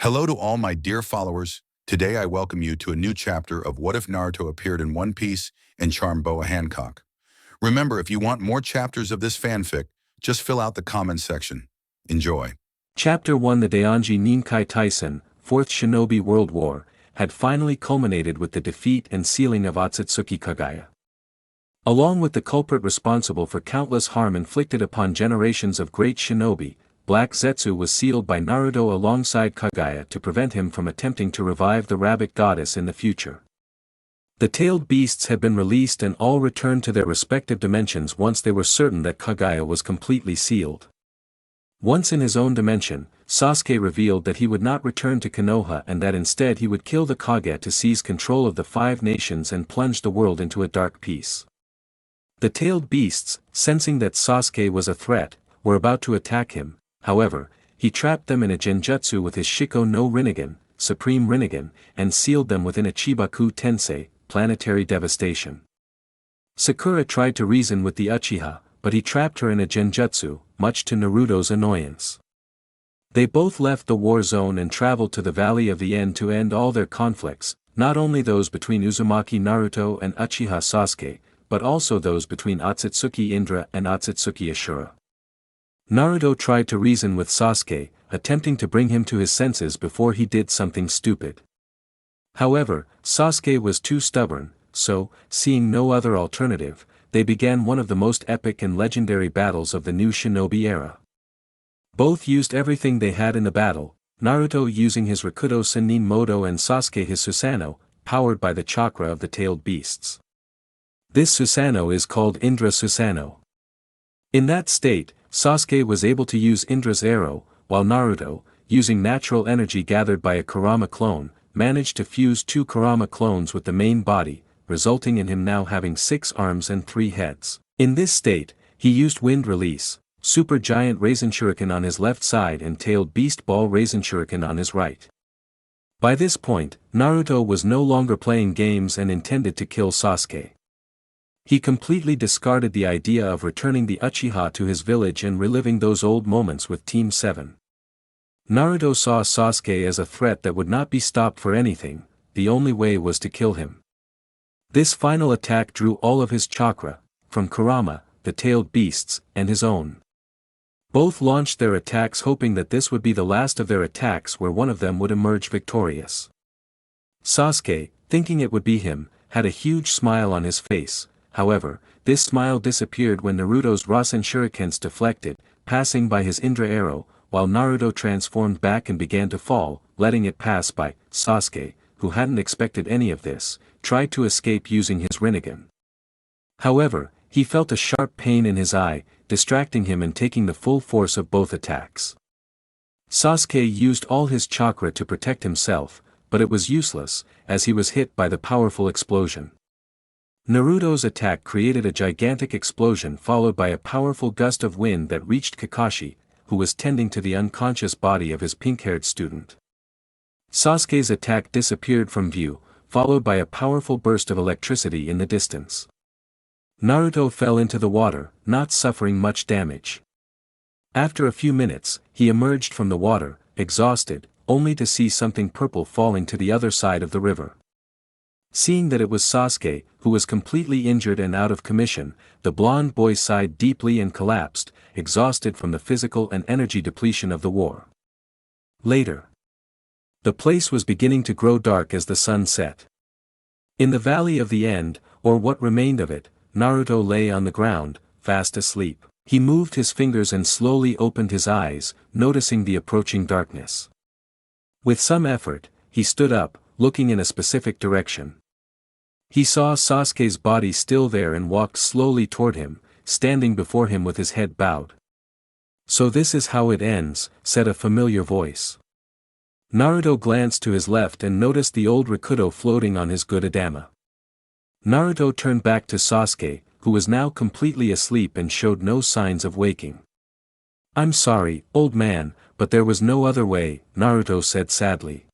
Hello to all my dear followers. Today I welcome you to a new chapter of What If Naruto Appeared in One Piece and Charmed BOA Hancock. Remember, if you want more chapters of this fanfic, just fill out the comment section. Enjoy. Chapter 1 The Daionji Ninkai Taisen, Fourth Shinobi World War, had finally culminated with the defeat and sealing of Otsutsuki Kagaya. Along with the culprit responsible for countless harm inflicted upon generations of great shinobi, Black Zetsu was sealed by Naruto alongside Kagaya to prevent him from attempting to revive the rabbit goddess in the future. The tailed beasts had been released and all returned to their respective dimensions once they were certain that Kagaya was completely sealed. Once in his own dimension, Sasuke revealed that he would not return to Konoha and that instead he would kill the Kage to seize control of the five nations and plunge the world into a dark peace. The tailed beasts, sensing that Sasuke was a threat, were about to attack him. However, he trapped them in a genjutsu with his Shiko no Rinnegan, Supreme Rinnegan, and sealed them within a Chibaku Tensei, planetary devastation. Sakura tried to reason with the Uchiha, but he trapped her in a genjutsu, much to Naruto's annoyance. They both left the war zone and traveled to the Valley of the End to end all their conflicts, not only those between Uzumaki Naruto and Uchiha Sasuke, but also those between Otsutsuki Indra and Otsutsuki Ashura. Naruto tried to reason with Sasuke, attempting to bring him to his senses before he did something stupid. However, Sasuke was too stubborn, so, seeing no other alternative, they began one of the most epic and legendary battles of the new shinobi era. Both used everything they had in the battle, Naruto using his Rakuto Sennin Moto and Sasuke his Susanoo, powered by the chakra of the tailed beasts. This Susanoo is called Indra Susanoo. In that state, Sasuke was able to use Indra's arrow, while Naruto, using natural energy gathered by a Kurama clone, managed to fuse two Kurama clones with the main body, resulting in him now having 6 arms and 3 heads. In this state, he used Wind Release, Super Giant Raisin Shuriken on his left side and Tailed Beast Ball Raisin Shuriken on his right. By this point, Naruto was no longer playing games and intended to kill Sasuke. He completely discarded the idea of returning the Uchiha to his village and reliving those old moments with Team 7. Naruto saw Sasuke as a threat that would not be stopped for anything, the only way was to kill him. This final attack drew all of his chakra, from Kurama, the tailed beasts, and his own. Both launched their attacks hoping that this would be the last of their attacks where one of them would emerge victorious. Sasuke, thinking it would be him, had a huge smile on his face. However, this smile disappeared when Naruto's Rasen Shurikens deflected, passing by his Indra arrow, while Naruto transformed back and began to fall, letting it pass by. Sasuke, who hadn't expected any of this, tried to escape using his Rinnegan. However, he felt a sharp pain in his eye, distracting him and taking the full force of both attacks. Sasuke used all his chakra to protect himself, but it was useless, as he was hit by the powerful explosion. Naruto's attack created a gigantic explosion followed by a powerful gust of wind that reached Kakashi, who was tending to the unconscious body of his pink-haired student. Sasuke's attack disappeared from view, followed by a powerful burst of electricity in the distance. Naruto fell into the water, not suffering much damage. After a few minutes, he emerged from the water, exhausted, only to see something purple falling to the other side of the river. Seeing that it was Sasuke, who was completely injured and out of commission, the blonde boy sighed deeply and collapsed, exhausted from the physical and energy depletion of the war. Later. The place was beginning to grow dark as the sun set. In the Valley of the End, or what remained of it, Naruto lay on the ground, fast asleep. He moved his fingers and slowly opened his eyes, noticing the approaching darkness. With some effort, he stood up, looking in a specific direction. He saw Sasuke's body still there and walked slowly toward him, standing before him with his head bowed. "So this is how it ends," said a familiar voice. Naruto glanced to his left and noticed the old Rakuto floating on his good Adama. Naruto turned back to Sasuke, who was now completely asleep and showed no signs of waking. "I'm sorry, old man, but there was no other way," Naruto said sadly.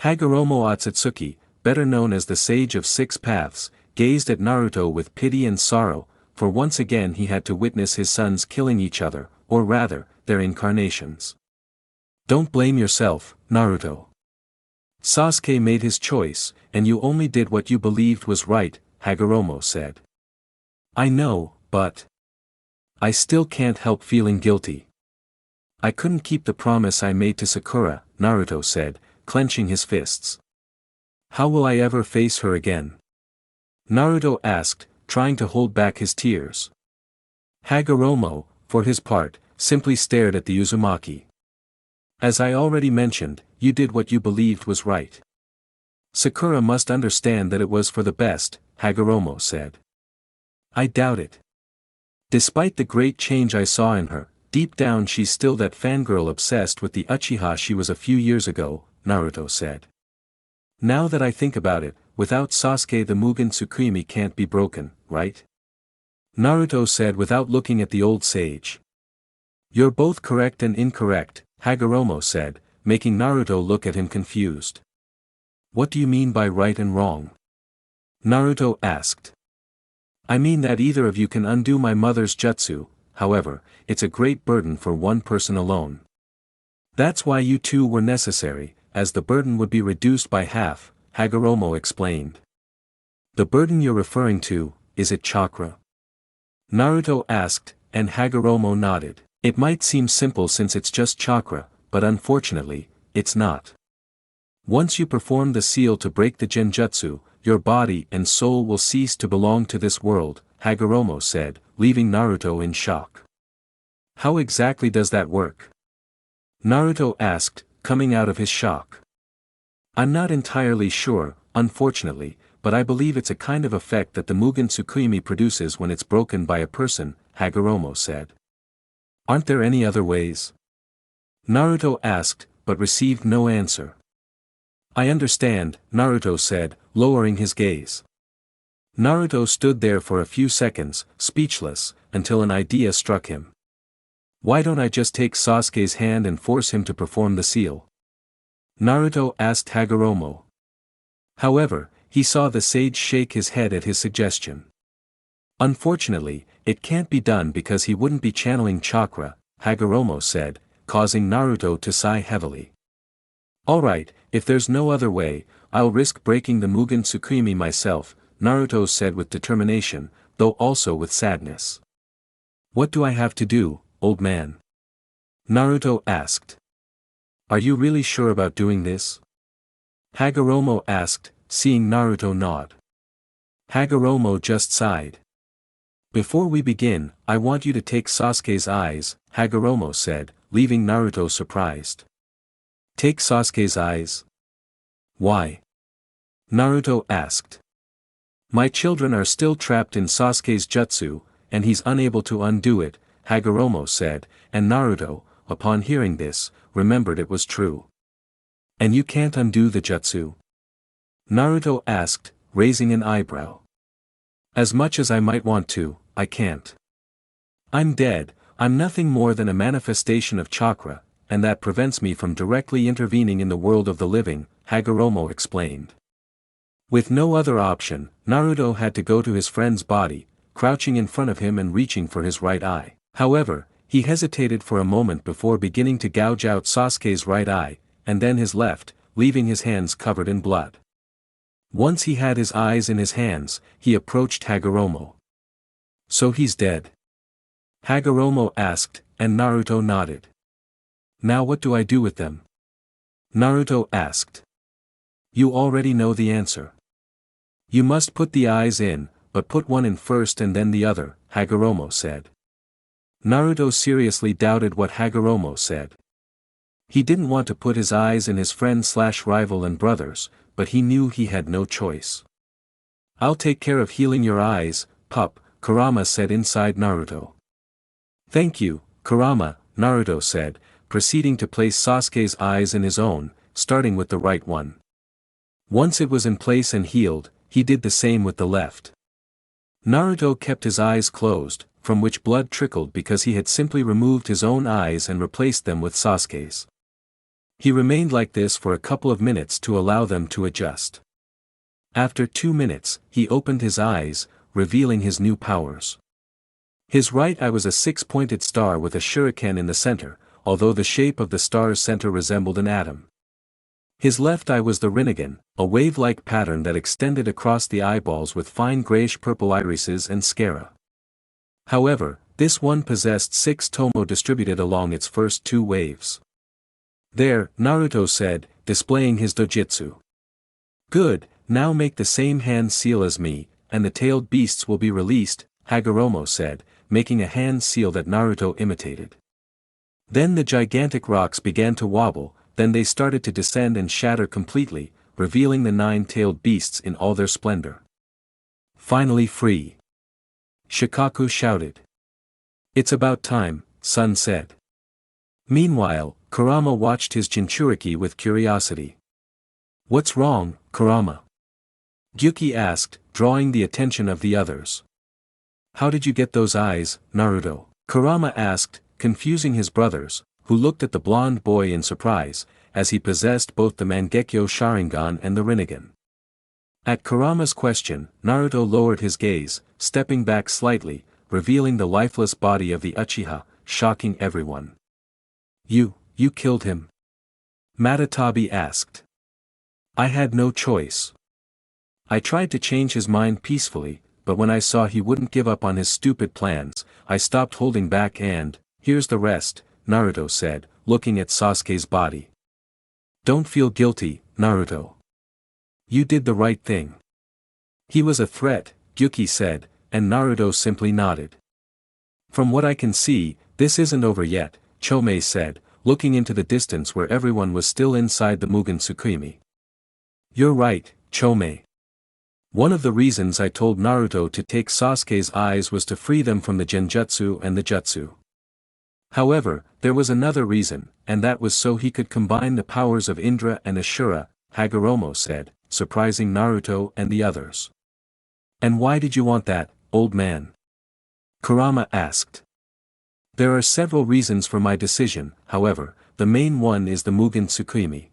Hagaromo Otsutsuki, better known as the Sage of Six Paths, gazed at Naruto with pity and sorrow, for once again he had to witness his sons killing each other, or rather, their incarnations. Don't blame yourself, Naruto. Sasuke made his choice, and you only did what you believed was right, Hagaromo said. I know, but I still can't help feeling guilty. I couldn't keep the promise I made to Sakura, Naruto said, clenching his fists. How will I ever face her again? Naruto asked, trying to hold back his tears. Hagaromo, for his part, simply stared at the Uzumaki. As I already mentioned, you did what you believed was right. Sakura must understand that it was for the best, Hagaromo said. I doubt it. Despite the great change I saw in her, deep down she's still that fangirl obsessed with the Uchiha she was a few years ago, Naruto said. Now that I think about it, without Sasuke the Mugen Tsukuyomi can't be broken, right? Naruto said without looking at the old sage. You're both correct and incorrect, Hagaromo said, making Naruto look at him confused. What do you mean by right and wrong? Naruto asked. I mean that either of you can undo my mother's jutsu, however, it's a great burden for one person alone. That's why you two were necessary, as the burden would be reduced by half, Hagaromo explained. The burden you're referring to, is it chakra? Naruto asked, and Hagaromo nodded. It might seem simple since it's just chakra, but unfortunately, it's not. Once you perform the seal to break the genjutsu, your body and soul will cease to belong to this world, Hagaromo said, leaving Naruto in shock. How exactly does that work? Naruto asked, coming out of his shock. I'm not entirely sure, unfortunately, but I believe it's a kind of effect that the Mugen Tsukuyomi produces when it's broken by a person, Hagaromo said. Aren't there any other ways? Naruto asked, but received no answer. I understand, Naruto said, lowering his gaze. Naruto stood there for a few seconds, speechless, until an idea struck him. Why don't I just take Sasuke's hand and force him to perform the seal? Naruto asked Hagaromo. However, he saw the sage shake his head at his suggestion. Unfortunately, it can't be done because he wouldn't be channeling chakra, Hagaromo said, causing Naruto to sigh heavily. Alright, if there's no other way, I'll risk breaking the Mugen Tsukuyomi myself, Naruto said with determination, though also with sadness. What do I have to do, old man? Naruto asked. Are you really sure about doing this? Hagaromo asked, seeing Naruto nod. Hagaromo just sighed. Before we begin, I want you to take Sasuke's eyes, Hagaromo said, leaving Naruto surprised. Take Sasuke's eyes? Why? Naruto asked. My children are still trapped in Sasuke's jutsu, and he's unable to undo it, Hagaromo said, and Naruto, upon hearing this, remembered it was true. And you can't undo the jutsu? Naruto asked, raising an eyebrow. As much as I might want to, I can't. I'm dead, I'm nothing more than a manifestation of chakra, and that prevents me from directly intervening in the world of the living, Hagaromo explained. With no other option, Naruto had to go to his friend's body, crouching in front of him and reaching for his right eye. However, he hesitated for a moment before beginning to gouge out Sasuke's right eye, and then his left, leaving his hands covered in blood. Once he had his eyes in his hands, he approached Hagaromo. So he's dead? Hagaromo asked, and Naruto nodded. Now what do I do with them? Naruto asked. You already know the answer. You must put the eyes in, but put one in first and then the other, Hagaromo said. Naruto seriously doubted what Hagaromo said. He didn't want to put his eyes in his friend/rival and brothers, but he knew he had no choice. I'll take care of healing your eyes, pup, Kurama said inside Naruto. Thank you, Kurama, Naruto said, proceeding to place Sasuke's eyes in his own, starting with the right one. Once it was in place and healed, he did the same with the left. Naruto kept his eyes closed, from which blood trickled because he had simply removed his own eyes and replaced them with Sasuke's. He remained like this for a couple of minutes to allow them to adjust. After 2 minutes, he opened his eyes, revealing his new powers. His right eye was a 6-pointed star with a shuriken in the center, although the shape of the star's center resembled an atom. His left eye was the Rinnegan, a wave-like pattern that extended across the eyeballs with fine grayish-purple irises and sclera. However, this one possessed 6 tomo distributed along its first 2 waves. "There," Naruto said, displaying his dojutsu. "Good, now make the same hand seal as me, and the tailed beasts will be released," Hagaromo said, making a hand seal that Naruto imitated. Then the gigantic rocks began to wobble, then they started to descend and shatter completely, revealing the 9-tailed beasts in all their splendor. "Finally free!" Shikaku shouted. "It's about time," Sun said. Meanwhile, Kurama watched his Jinchuriki with curiosity. "What's wrong, Kurama?" Gyuki asked, drawing the attention of the others. "How did you get those eyes, Naruto?" Kurama asked, confusing his brothers, who looked at the blonde boy in surprise, as he possessed both the Mangekyo Sharingan and the Rinnegan. At Kurama's question, Naruto lowered his gaze, stepping back slightly, revealing the lifeless body of the Uchiha, shocking everyone. You killed him?" Matatabi asked. "I had no choice. I tried to change his mind peacefully, but when I saw he wouldn't give up on his stupid plans, I stopped holding back and, here's the rest," Naruto said, looking at Sasuke's body. "Don't feel guilty, Naruto. You did the right thing." "He was a threat," Gyuki said, and Naruto simply nodded. "From what I can see, this isn't over yet," Chomei said, looking into the distance where everyone was still inside the Mugen Tsukuyomi. "You're right, Chomei. One of the reasons I told Naruto to take Sasuke's eyes was to free them from the Genjutsu and the Jutsu. However, there was another reason, and that was so he could combine the powers of Indra and Ashura," Hagaromo said, surprising Naruto and the others. "And why did you want that, old man?" Kurama asked. "There are several reasons for my decision, however, the main one is the Mugen Tsukuyomi.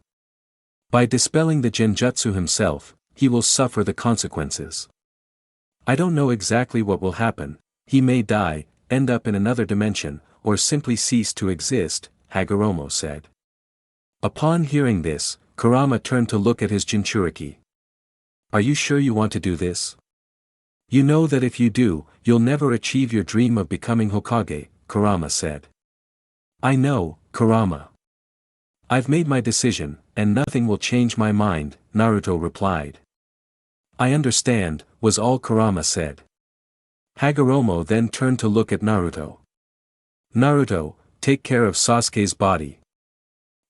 By dispelling the Genjutsu himself, he will suffer the consequences. I don't know exactly what will happen, he may die, end up in another dimension, or simply cease to exist," Hagaromo said. Upon hearing this, Kurama turned to look at his Jinchuriki. "Are you sure you want to do this? You know that if you do, you'll never achieve your dream of becoming Hokage," Kurama said. "I know, Kurama. I've made my decision, and nothing will change my mind," Naruto replied. "I understand," was all Kurama said. Hagaromo then turned to look at Naruto. "Naruto, take care of Sasuke's body."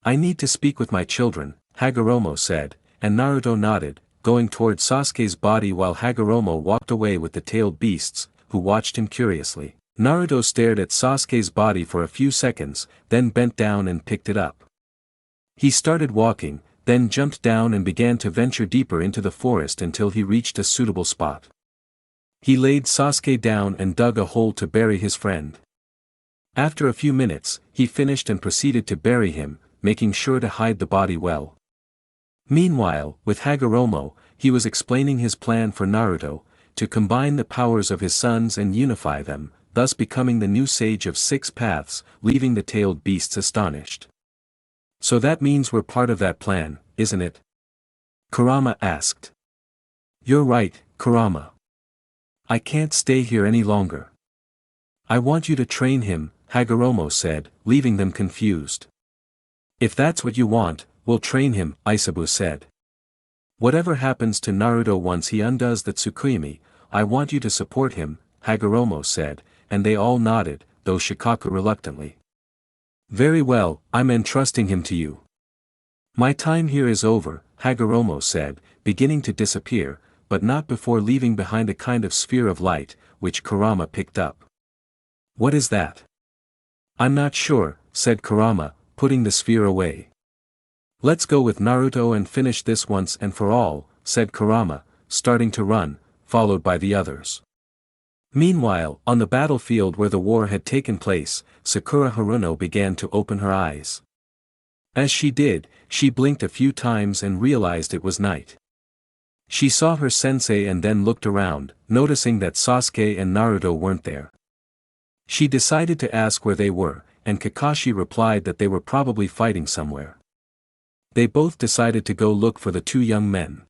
"I need to speak with my children," Hagaromo said, and Naruto nodded, going toward Sasuke's body while Hagaromo walked away with the tailed beasts, who watched him curiously. Naruto stared at Sasuke's body for a few seconds, then bent down and picked it up. He started walking, then jumped down and began to venture deeper into the forest until he reached a suitable spot. He laid Sasuke down and dug a hole to bury his friend. After a few minutes, he finished and proceeded to bury him, making sure to hide the body well. Meanwhile, with Hagaromo, he was explaining his plan for Naruto, to combine the powers of his sons and unify them, thus becoming the new sage of 6 paths, leaving the tailed beasts astonished. "So that means we're part of that plan, isn't it?" Kurama asked. "You're right, Kurama. I can't stay here any longer. I want you to train him," Hagaromo said, leaving them confused. "If that's what you want, we'll train him," Isabu said. "Whatever happens to Naruto once he undoes the Tsukuyomi, I want you to support him," Hagaromo said, and they all nodded, though Shikaku reluctantly. "Very well, I'm entrusting him to you." "My time here is over," Hagaromo said, beginning to disappear, but not before leaving behind a kind of sphere of light, which Kurama picked up. "What is that?" "I'm not sure," said Kurama, putting the sphere away. "Let's go with Naruto and finish this once and for all," said Kurama, starting to run, followed by the others. Meanwhile, on the battlefield where the war had taken place, Sakura Haruno began to open her eyes. As she did, she blinked a few times and realized it was night. She saw her sensei and then looked around, noticing that Sasuke and Naruto weren't there. She decided to ask where they were, and Kakashi replied that they were probably fighting somewhere. They both decided to go look for the two young men.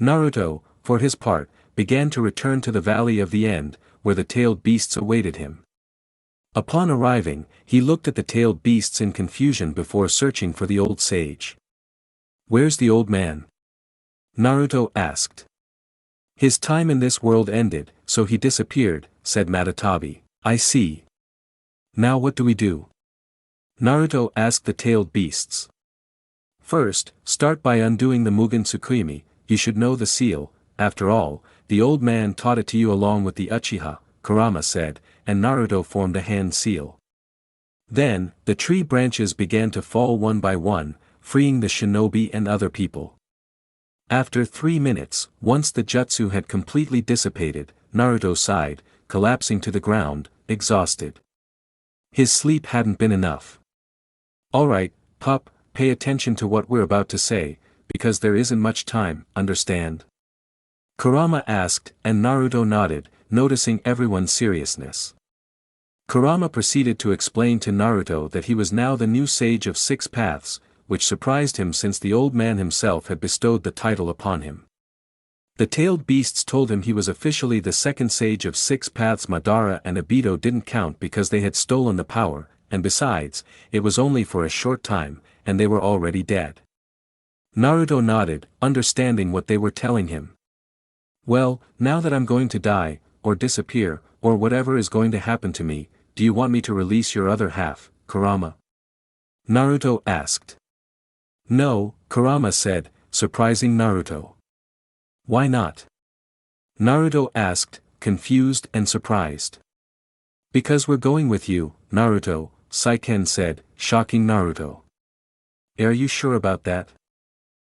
Naruto, for his part, began to return to the Valley of the End, where the tailed beasts awaited him. Upon arriving, he looked at the tailed beasts in confusion before searching for the old sage. "Where's the old man?" Naruto asked. "His time in this world ended, so he disappeared," said Matatabi. "I see. Now what do we do?" Naruto asked the tailed beasts. "First, start by undoing the Mugen Tsukuyomi. You should know the seal, after all, the old man taught it to you along with the Uchiha," Kurama said, and Naruto formed a hand seal. Then, the tree branches began to fall one by one, freeing the shinobi and other people. After 3 minutes, once the jutsu had completely dissipated, Naruto sighed, collapsing to the ground, exhausted. His sleep hadn't been enough. "Alright, pup, pay attention to what we're about to say, because there isn't much time, understand?" Kurama asked, and Naruto nodded, noticing everyone's seriousness. Kurama proceeded to explain to Naruto that he was now the new sage of 6 paths, which surprised him since the old man himself had bestowed the title upon him. The tailed beasts told him he was officially the second sage of 6 paths. Madara and Obito didn't count because they had stolen the power, and besides, it was only for a short time, and they were already dead. Naruto nodded, understanding what they were telling him. "Well, now that I'm going to die, or disappear, or whatever is going to happen to me, do you want me to release your other half, Kurama?" Naruto asked. "No," Kurama said, surprising Naruto. "Why not?" Naruto asked, confused and surprised. "Because we're going with you, Naruto," Saiken said, shocking Naruto. "Are you sure about that?"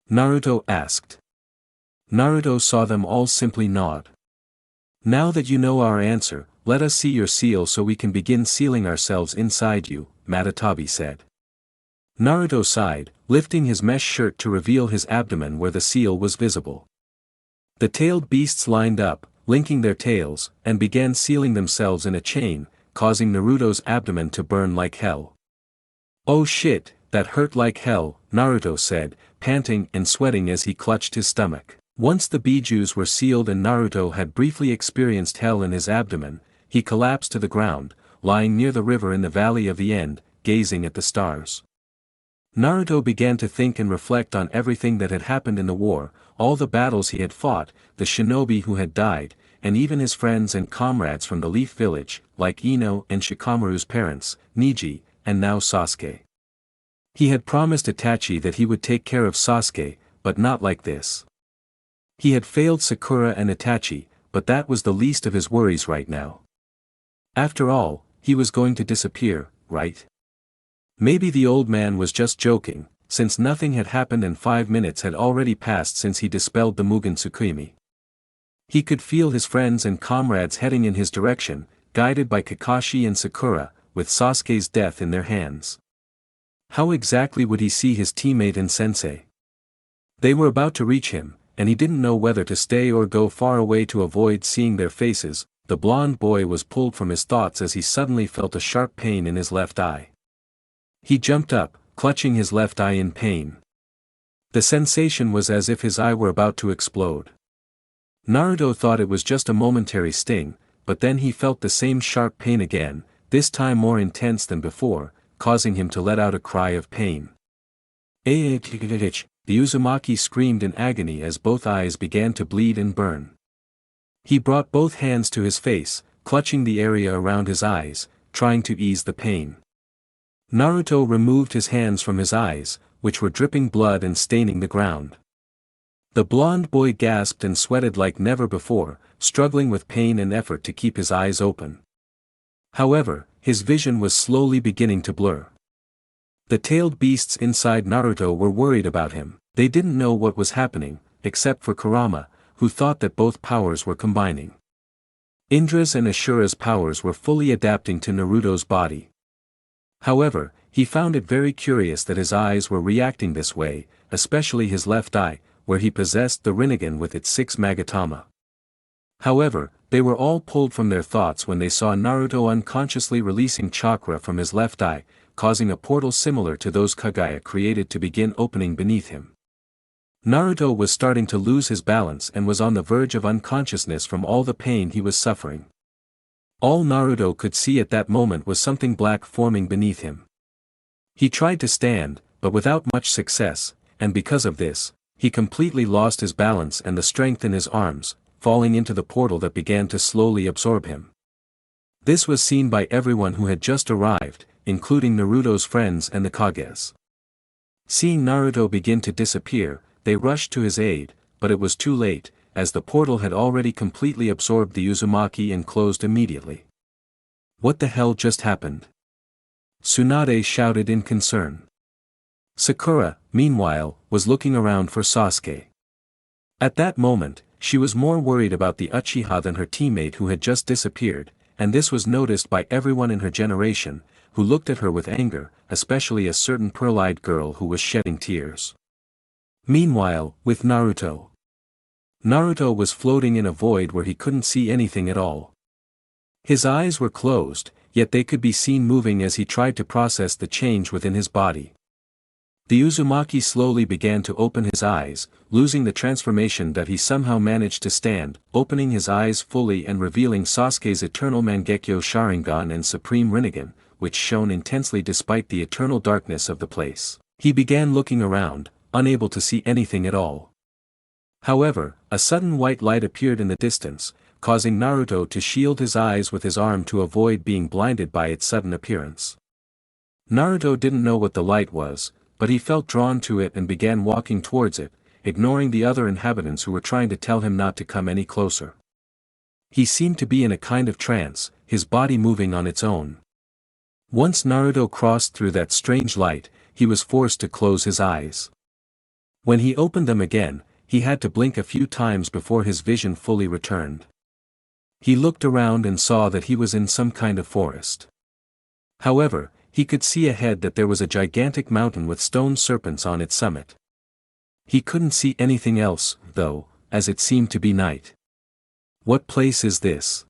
Naruto asked. Naruto saw them all simply nod. "Now that you know our answer, let us see your seal so we can begin sealing ourselves inside you," Matatabi said. Naruto sighed, lifting his mesh shirt to reveal his abdomen where the seal was visible. The tailed beasts lined up, linking their tails, and began sealing themselves in a chain, causing Naruto's abdomen to burn like hell. "Oh shit, that hurt like hell," Naruto said, panting and sweating as he clutched his stomach. Once the bijus were sealed and Naruto had briefly experienced hell in his abdomen, he collapsed to the ground, lying near the river in the Valley of the End, gazing at the stars. Naruto began to think and reflect on everything that had happened in the war, all the battles he had fought, the shinobi who had died, and even his friends and comrades from the Leaf Village, like Ino and Shikamaru's parents, Niji, and now Sasuke. He had promised Itachi that he would take care of Sasuke, but not like this. He had failed Sakura and Itachi, but that was the least of his worries right now. After all, he was going to disappear, right? Maybe the old man was just joking, since nothing had happened and 5 minutes had already passed since he dispelled the Mugen Tsukuyomi. He could feel his friends and comrades heading in his direction, guided by Kakashi and Sakura, with Sasuke's death in their hands. How exactly would he see his teammate and sensei? They were about to reach him, and he didn't know whether to stay or go far away to avoid seeing their faces. The blonde boy was pulled from his thoughts as he suddenly felt a sharp pain in his left eye. He jumped up, clutching his left eye in pain. The sensation was as if his eye were about to explode. Naruto thought it was just a momentary sting, but then he felt the same sharp pain again, this time more intense than before, causing him to let out a cry of pain. The Uzumaki screamed in agony as both eyes began to bleed and burn. He brought both hands to his face, clutching the area around his eyes, trying to ease the pain. Naruto removed his hands from his eyes, which were dripping blood and staining the ground. The blonde boy gasped and sweated like never before, struggling with pain and effort to keep his eyes open. However, his vision was slowly beginning to blur. The tailed beasts inside Naruto were worried about him. They didn't know what was happening, except for Kurama, who thought that both powers were combining. Indra's and Ashura's powers were fully adapting to Naruto's body. However, he found it very curious that his eyes were reacting this way, especially his left eye, where he possessed the Rinnegan with its 6 Magatama. However, They were all pulled from their thoughts when they saw Naruto unconsciously releasing chakra from his left eye, causing a portal similar to those Kagaya created to begin opening beneath him. Naruto was starting to lose his balance and was on the verge of unconsciousness from all the pain he was suffering. All Naruto could see at that moment was something black forming beneath him. He tried to stand, but without much success, and because of this, he completely lost his balance and the strength in his arms, falling into the portal that began to slowly absorb him. This was seen by everyone who had just arrived, including Naruto's friends and the Kages. Seeing Naruto begin to disappear, they rushed to his aid, but it was too late, as the portal had already completely absorbed the Uzumaki and closed immediately. What the hell just happened? Tsunade shouted in concern. Sakura, meanwhile, was looking around for Sasuke. At that moment, she was more worried about the Uchiha than her teammate who had just disappeared, and this was noticed by everyone in her generation, who looked at her with anger, especially a certain pearl-eyed girl who was shedding tears. Meanwhile, with Naruto. Naruto was floating in a void where he couldn't see anything at all. His eyes were closed, yet they could be seen moving as he tried to process the change within his body. The Uzumaki slowly began to open his eyes, losing the transformation that he somehow managed to stand, opening his eyes fully and revealing Sasuke's eternal Mangekyo Sharingan and Supreme Rinnegan, which shone intensely despite the eternal darkness of the place. He began looking around, unable to see anything at all. However, a sudden white light appeared in the distance, causing Naruto to shield his eyes with his arm to avoid being blinded by its sudden appearance. Naruto didn't know what the light was, but he felt drawn to it and began walking towards it, ignoring the other inhabitants who were trying to tell him not to come any closer. He seemed to be in a kind of trance, his body moving on its own. Once Naruto crossed through that strange light, he was forced to close his eyes. When he opened them again, he had to blink a few times before his vision fully returned. He looked around and saw that he was in some kind of forest. However, he could see ahead that there was a gigantic mountain with stone serpents on its summit. He couldn't see anything else, though, as it seemed to be night. What place is this?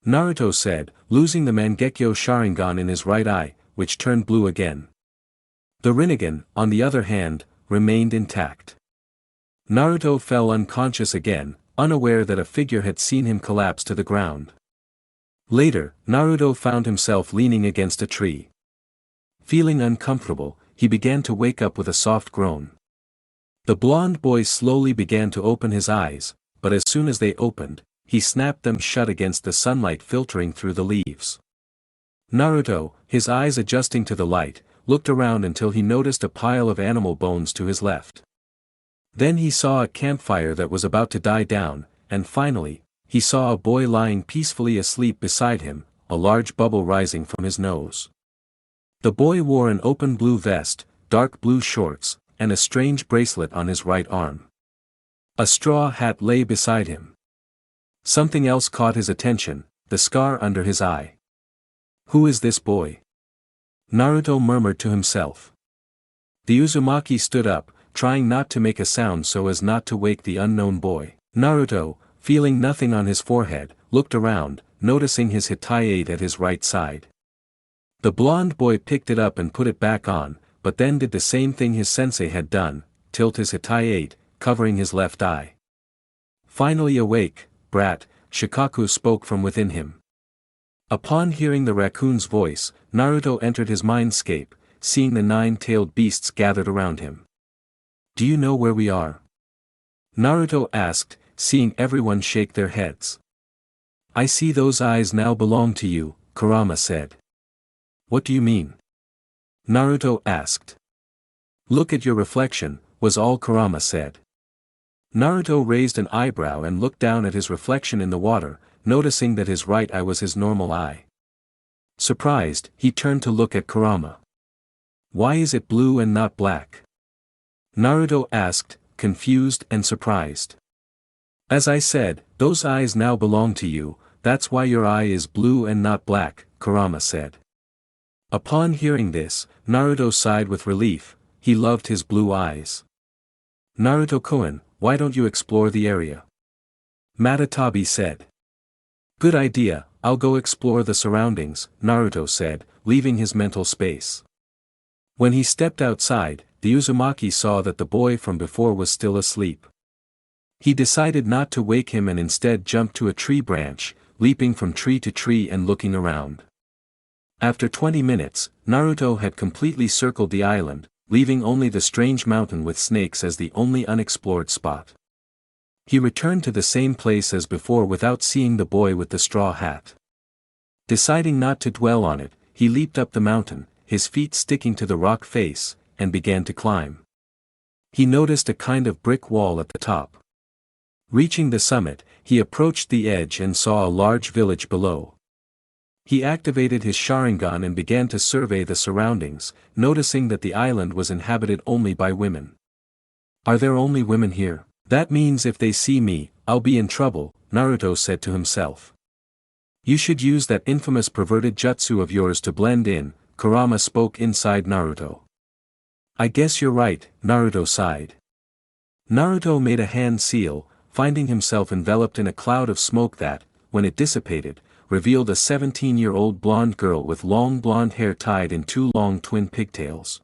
Naruto said, losing the Mangekyo Sharingan in his right eye, which turned blue again. The Rinnegan, on the other hand, remained intact. Naruto fell unconscious again, unaware that a figure had seen him collapse to the ground. Later, Naruto found himself leaning against a tree. Feeling uncomfortable, he began to wake up with a soft groan. The blonde boy slowly began to open his eyes, but as soon as they opened, he snapped them shut against the sunlight filtering through the leaves. Naruto, his eyes adjusting to the light, looked around until he noticed a pile of animal bones to his left. Then he saw a campfire that was about to die down, and finally, he saw a boy lying peacefully asleep beside him, a large bubble rising from his nose. The boy wore an open blue vest, dark blue shorts, and a strange bracelet on his right arm. A straw hat lay beside him. Something else caught his attention, the scar under his eye. Who is this boy? Naruto murmured to himself. The Uzumaki stood up, trying not to make a sound so as not to wake the unknown boy. Naruto, feeling nothing on his forehead, looked around, noticing his Hitaide at his right side. The blonde boy picked it up and put it back on, but then did the same thing his sensei had done, tilt his Hitaide, covering his left eye. Finally awake, brat, Shikaku spoke from within him. Upon hearing the raccoon's voice, Naruto entered his mindscape, seeing the 9-tailed beasts gathered around him. Do you know where we are? Naruto asked, seeing everyone shake their heads. I see those eyes now belong to you, Kurama said. What do you mean? Naruto asked. Look at your reflection, was all Kurama said. Naruto raised an eyebrow and looked down at his reflection in the water, noticing that his right eye was his normal eye. Surprised, he turned to look at Kurama. Why is it blue and not black? Naruto asked, confused and surprised. As I said, those eyes now belong to you, that's why your eye is blue and not black, Kurama said. Upon hearing this, Naruto sighed with relief, he loved his blue eyes. Naruto-kun, why don't you explore the area? Matatabi said. Good idea, I'll go explore the surroundings, Naruto said, leaving his mental space. When he stepped outside, the Uzumaki saw that the boy from before was still asleep. He decided not to wake him and instead jumped to a tree branch, leaping from tree to tree and looking around. After 20 minutes, Naruto had completely circled the island, leaving only the strange mountain with snakes as the only unexplored spot. He returned to the same place as before without seeing the boy with the straw hat. Deciding not to dwell on it, he leaped up the mountain, his feet sticking to the rock face, and began to climb. He noticed a kind of brick wall at the top. Reaching the summit, he approached the edge and saw a large village below. He activated his Sharingan and began to survey the surroundings, noticing that the island was inhabited only by women. Are there only women here? That means if they see me, I'll be in trouble, Naruto said to himself. You should use that infamous perverted jutsu of yours to blend in, Kurama spoke inside Naruto. I guess you're right, Naruto sighed. Naruto made a hand seal, finding himself enveloped in a cloud of smoke that, when it dissipated, revealed a 17-year-old blonde girl with long blonde hair tied in 2 long twin pigtails.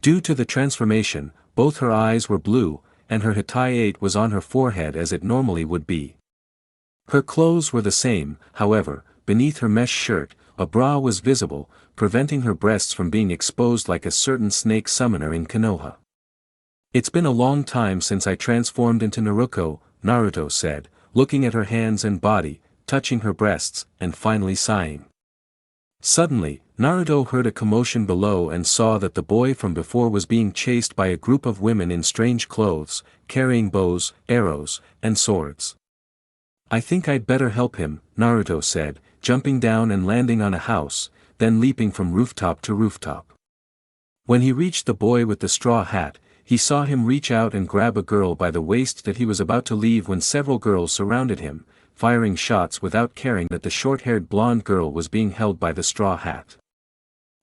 Due to the transformation, both her eyes were blue, and her hitayate was on her forehead as it normally would be. Her clothes were the same, however, beneath her mesh shirt, a bra was visible, preventing her breasts from being exposed like a certain snake summoner in Konoha. It's been a long time since I transformed into Naruko, Naruto said, looking at her hands and body, touching her breasts, and finally sighing. Suddenly, Naruto heard a commotion below and saw that the boy from before was being chased by a group of women in strange clothes, carrying bows, arrows, and swords. I think I'd better help him, Naruto said, jumping down and landing on a house, then leaping from rooftop to rooftop. When he reached the boy with the straw hat, he saw him reach out and grab a girl by the waist that he was about to leave when several girls surrounded him, firing shots without caring that the short-haired blonde girl was being held by the straw hat.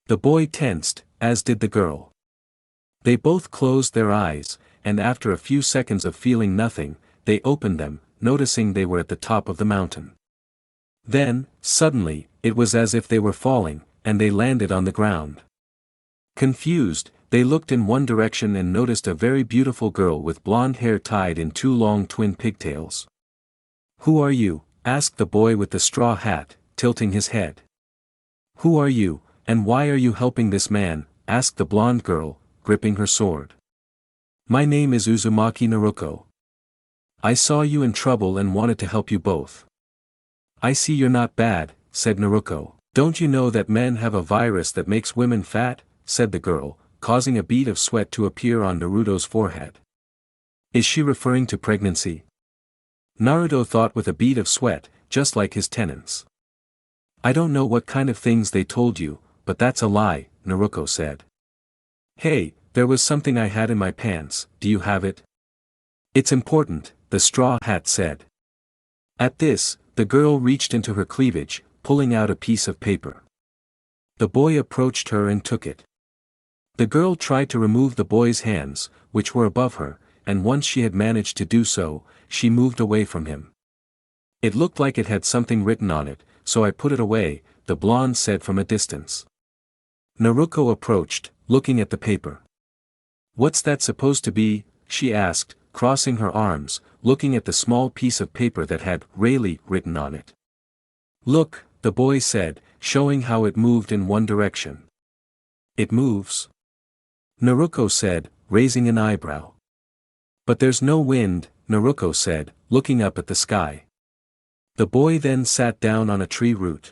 The boy tensed, as did the girl. They both closed their eyes, and after a few seconds of feeling nothing, they opened them, noticing they were at the top of the mountain. Then, suddenly, it was as if they were falling, and they landed on the ground. Confused, they looked in one direction and noticed a very beautiful girl with blonde hair tied in 2 long twin pigtails. Who are you? Asked the boy with the straw hat, tilting his head. Who are you, and why are you helping this man? Asked the blonde girl, gripping her sword. My name is Uzumaki Naruko. I saw you in trouble and wanted to help you both. I see you're not bad, said Naruko. Don't you know that men have a virus that makes women fat? Said the girl, causing a bead of sweat to appear on Naruto's forehead. Is she referring to pregnancy? Naruto thought with a bead of sweat, just like his tenants. I don't know what kind of things they told you, but that's a lie, Naruko said. Hey, there was something I had in my pants, do you have it? It's important, the straw hat said. At this, the girl reached into her cleavage, pulling out a piece of paper. The boy approached her and took it. The girl tried to remove the boy's hands, which were above her, and once she had managed to do so, she moved away from him. It looked like it had something written on it, so I put it away, the blonde said from a distance. Naruko approached, looking at the paper. What's that supposed to be? She asked, crossing her arms, looking at the small piece of paper that had "Rayleigh" written on it. Look, the boy said, showing how it moved in one direction. It moves? Naruko said, raising an eyebrow. But there's no wind, Naruko said, looking up at the sky. The boy then sat down on a tree root.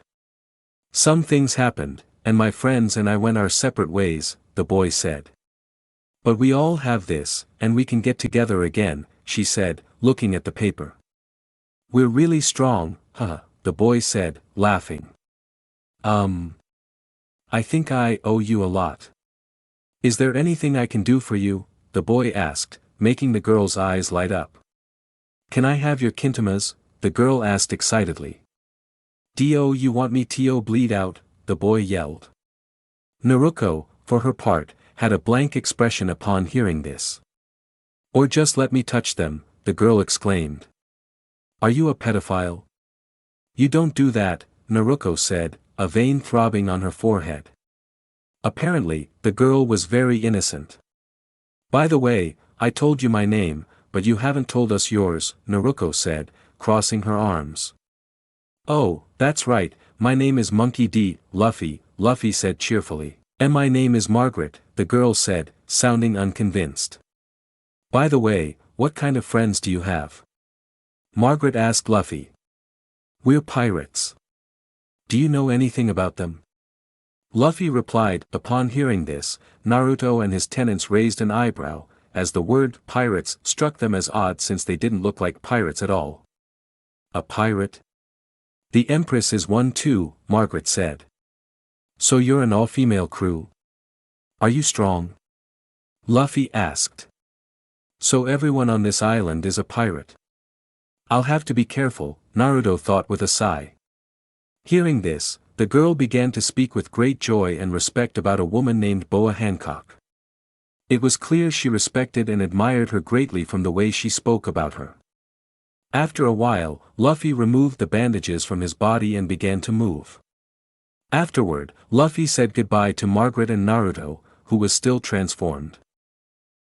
Some things happened, and my friends and I went our separate ways, the boy said. But we all have this, and we can get together again, she said, looking at the paper. We're really strong, the boy said, laughing. I think I owe you a lot. Is there anything I can do for you? The boy asked, making the girl's eyes light up. Can I have your kintamas? The girl asked excitedly. Do you want me to bleed out? The boy yelled. Naruko, for her part, had a blank expression upon hearing this. Or just let me touch them, the girl exclaimed. Are you a pedophile? You don't do that, Naruko said, a vein throbbing on her forehead. Apparently, the girl was very innocent. By the way, I told you my name, but you haven't told us yours, Naruko said, crossing her arms. Oh, that's right, my name is Monkey D. Luffy, Luffy said cheerfully. And my name is Margaret, the girl said, sounding unconvinced. By the way, what kind of friends do you have? Margaret asked Luffy. We're pirates. Do you know anything about them? Luffy replied. Upon hearing this, Naruto and his tenants raised an eyebrow, as the word pirates struck them as odd since they didn't look like pirates at all. A pirate? The Empress is one too, Margaret said. So you're an all-female crew? Are you strong? Luffy asked. So everyone on this island is a pirate. I'll have to be careful, Naruto thought with a sigh. Hearing this, the girl began to speak with great joy and respect about a woman named BOA Hancock. It was clear she respected and admired her greatly from the way she spoke about her. After a while, Luffy removed the bandages from his body and began to move. Afterward, Luffy said goodbye to Margaret and Naruto, who was still transformed.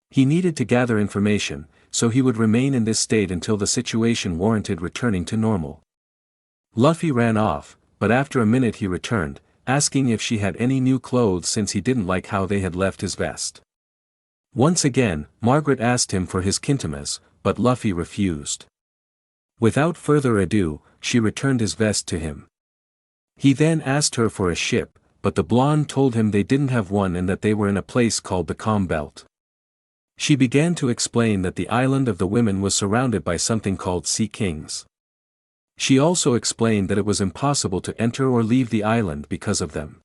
He needed to gather information, so he would remain in this state until the situation warranted returning to normal. Luffy ran off, but after a minute he returned, asking if she had any new clothes since he didn't like how they had left his vest. Once again, Margaret asked him for his kintamas, but Luffy refused. Without further ado, she returned his vest to him. He then asked her for a ship, but the blonde told him they didn't have one and that they were in a place called the Calm Belt. She began to explain that the island of the women was surrounded by something called Sea Kings. She also explained that it was impossible to enter or leave the island because of them.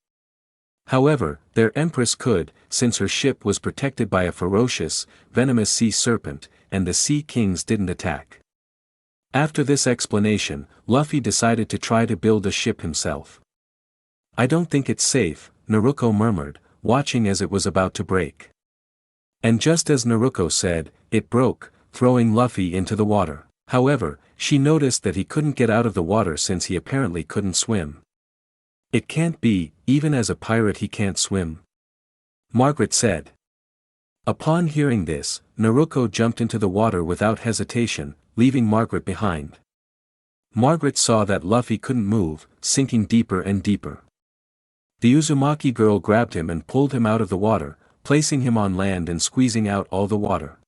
However, their empress could, since her ship was protected by a ferocious, venomous sea serpent, and the Sea Kings didn't attack. After this explanation, Luffy decided to try to build a ship himself. I don't think it's safe, Naruko murmured, watching as it was about to break. And just as Naruko said, it broke, throwing Luffy into the water. However, she noticed that he couldn't get out of the water since he apparently couldn't swim. It can't be, even as a pirate he can't swim. Margaret said. Upon hearing this, Naruko jumped into the water without hesitation, leaving Margaret behind. Margaret saw that Luffy couldn't move, sinking deeper and deeper. The Uzumaki girl grabbed him and pulled him out of the water, placing him on land and squeezing out all the water.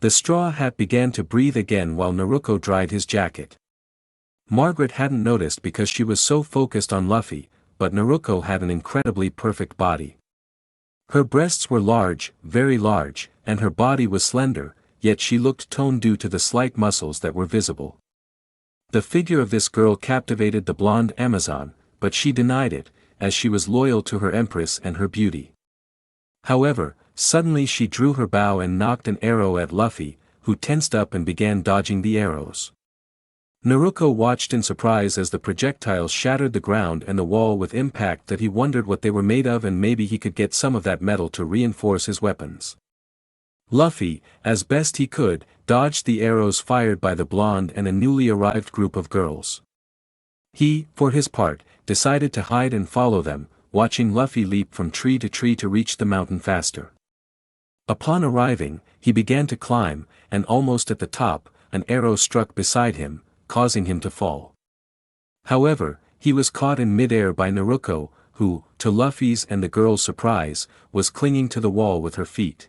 The straw hat began to breathe again while Naruko dried his jacket. Margaret hadn't noticed because she was so focused on Luffy, but Naruko had an incredibly perfect body. Her breasts were large, very large, and her body was slender, yet she looked toned due to the slight muscles that were visible. The figure of this girl captivated the blonde Amazon, but she denied it, as she was loyal to her empress and her beauty. However, suddenly she drew her bow and knocked an arrow at Luffy, who tensed up and began dodging the arrows. Naruko watched in surprise as the projectiles shattered the ground and the wall with impact that he wondered what they were made of and maybe he could get some of that metal to reinforce his weapons. Luffy, as best he could, dodged the arrows fired by the blonde and a newly arrived group of girls. He, for his part, decided to hide and follow them, watching Luffy leap from tree to reach the mountain faster. Upon arriving, he began to climb, and almost at the top, an arrow struck beside him, causing him to fall. However, he was caught in midair by Naruko, who, to Luffy's and the girl's surprise, was clinging to the wall with her feet.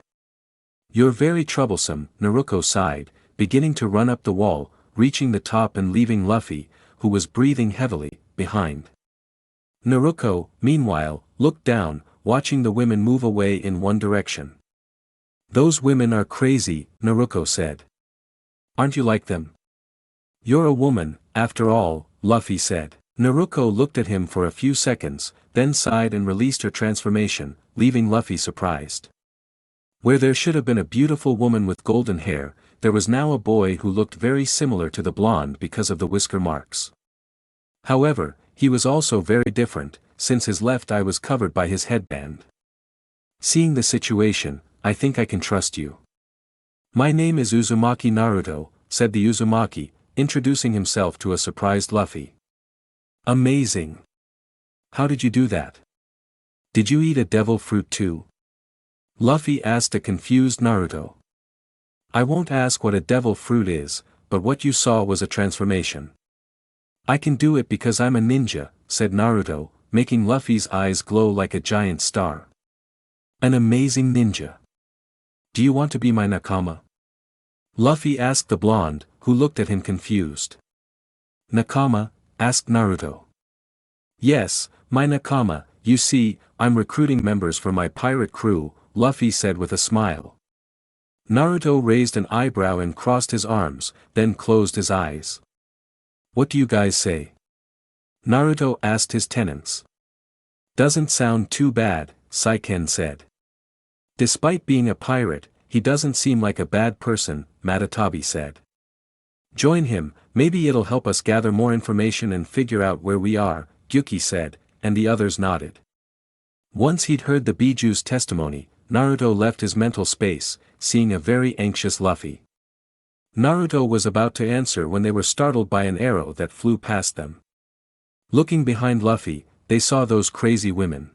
You're very troublesome, Naruko sighed, beginning to run up the wall, reaching the top and leaving Luffy, who was breathing heavily, behind. Naruko, meanwhile, looked down, watching the women move away in one direction. Those women are crazy, Naruko said. Aren't you like them? You're a woman, after all, Luffy said. Naruko looked at him for a few seconds, then sighed and released her transformation, leaving Luffy surprised. Where there should have been a beautiful woman with golden hair, there was now a boy who looked very similar to the blonde because of the whisker marks. However, he was also very different, since his left eye was covered by his headband. Seeing the situation, I think I can trust you. My name is Uzumaki Naruto, said the Uzumaki, introducing himself to a surprised Luffy. Amazing. How did you do that? Did you eat a devil fruit too? Luffy asked a confused Naruto. I won't ask what a devil fruit is, but what you saw was a transformation. I can do it because I'm a ninja, said Naruto, making Luffy's eyes glow like a giant star. An amazing ninja. Do you want to be my nakama? Luffy asked the blonde, who looked at him confused. Nakama? Asked Naruto. Yes, my nakama, you see, I'm recruiting members for my pirate crew, Luffy said with a smile. Naruto raised an eyebrow and crossed his arms, then closed his eyes. What do you guys say? Naruto asked his tenants. Doesn't sound too bad, Saiken said. Despite being a pirate, he doesn't seem like a bad person, Matatabi said. Join him, maybe it'll help us gather more information and figure out where we are, Gyuki said, and the others nodded. Once he'd heard the Biju's testimony, Naruto left his mental space, seeing a very anxious Luffy. Naruto was about to answer when they were startled by an arrow that flew past them. Looking behind Luffy, they saw those crazy women.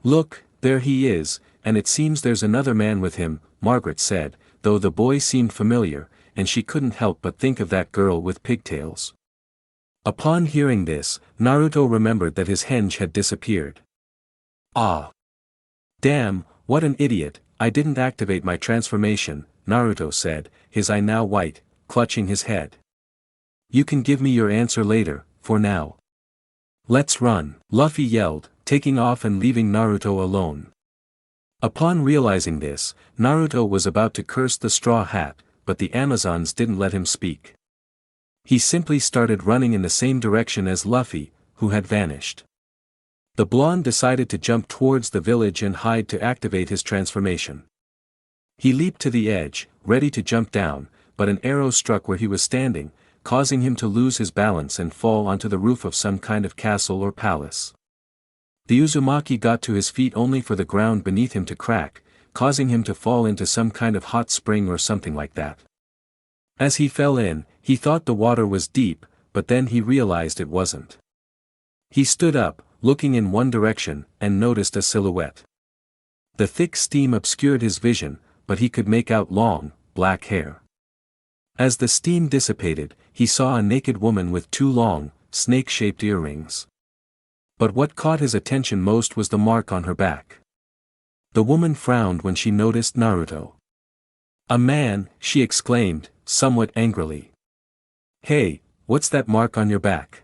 Look, there he is, and it seems there's another man with him, Margaret said, though the boy seemed familiar, and she couldn't help but think of that girl with pigtails. Upon hearing this, Naruto remembered that his henge had disappeared. Ah! Damn, what an idiot, I didn't activate my transformation, Naruto said, his eye now white, clutching his head. You can give me your answer later, for now. Let's run, Luffy yelled, taking off and leaving Naruto alone. Upon realizing this, Naruto was about to curse the straw hat, but the Amazons didn't let him speak. He simply started running in the same direction as Luffy, who had vanished. The blonde decided to jump towards the village and hide to activate his transformation. He leaped to the edge, ready to jump down, but an arrow struck where he was standing, causing him to lose his balance and fall onto the roof of some kind of castle or palace. The Uzumaki got to his feet only for the ground beneath him to crack, causing him to fall into some kind of hot spring or something like that. As he fell in, he thought the water was deep, but then he realized it wasn't. He stood up, looking in one direction, and noticed a silhouette. The thick steam obscured his vision, but he could make out long, black hair. As the steam dissipated, he saw a naked woman with two long, snake-shaped earrings. But what caught his attention most was the mark on her back. The woman frowned when she noticed Naruto. A man, she exclaimed, somewhat angrily. Hey, what's that mark on your back?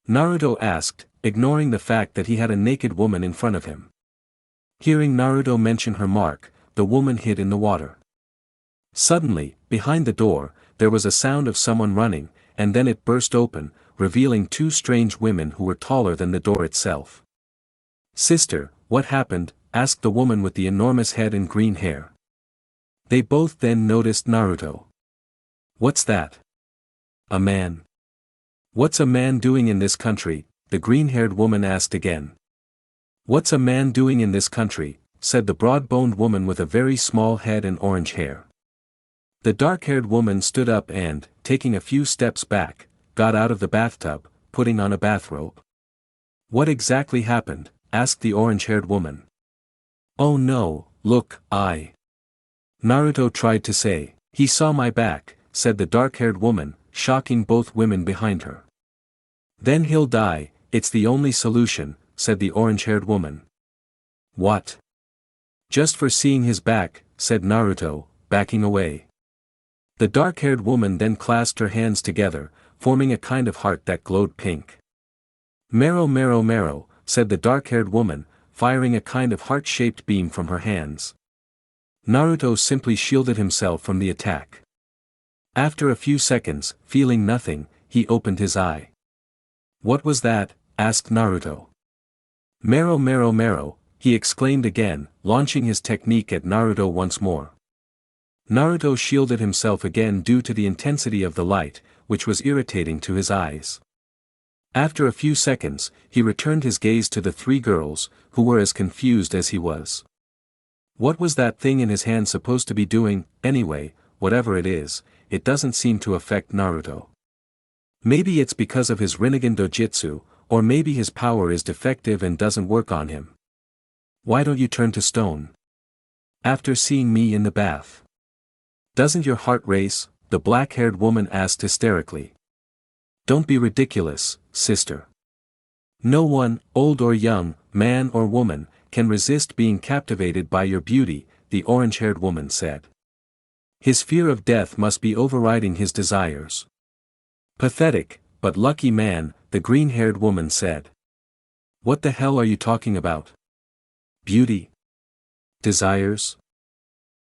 Naruto asked, ignoring the fact that he had a naked woman in front of him. Hearing Naruto mention her mark, the woman hid in the water. Suddenly, behind the door, there was a sound of someone running, and then it burst open, revealing two strange women who were taller than the door itself. Sister, what happened? Asked the woman with the enormous head and green hair. They both then noticed Naruto. What's that? A man. What's a man doing in this country? The green-haired woman asked again. What's a man doing in this country? Said the broad-boned woman with a very small head and orange hair. The dark-haired woman stood up and, taking a few steps back, got out of the bathtub, putting on a bathrobe. What exactly happened? Asked the orange-haired woman. Oh no, look, Naruto tried to say. He saw my back, said the dark-haired woman, shocking both women behind her. Then he'll die, it's the only solution, said the orange-haired woman. What? Just for seeing his back, said Naruto, backing away. The dark-haired woman then clasped her hands together, forming a kind of heart that glowed pink. Marrow, marrow, marrow, said the dark-haired woman, firing a kind of heart-shaped beam from her hands. Naruto simply shielded himself from the attack. After a few seconds, feeling nothing, he opened his eye. What was that? Asked Naruto. Marrow, marrow, marrow, he exclaimed again, launching his technique at Naruto once more. Naruto shielded himself again due to the intensity of the light, which was irritating to his eyes. After a few seconds, he returned his gaze to the three girls, who were as confused as he was. What was that thing in his hand supposed to be doing? Anyway, whatever it is, it doesn't seem to affect Naruto. Maybe it's because of his Rinnegan dojutsu, or maybe his power is defective and doesn't work on him. Why don't you turn to stone? After seeing me in the bath. Doesn't your heart race? The black-haired woman asked hysterically. Don't be ridiculous, sister. No one, old or young, man or woman, can resist being captivated by your beauty, the orange-haired woman said. His fear of death must be overriding his desires. Pathetic, but lucky man, the green-haired woman said. What the hell are you talking about? Beauty? Desires?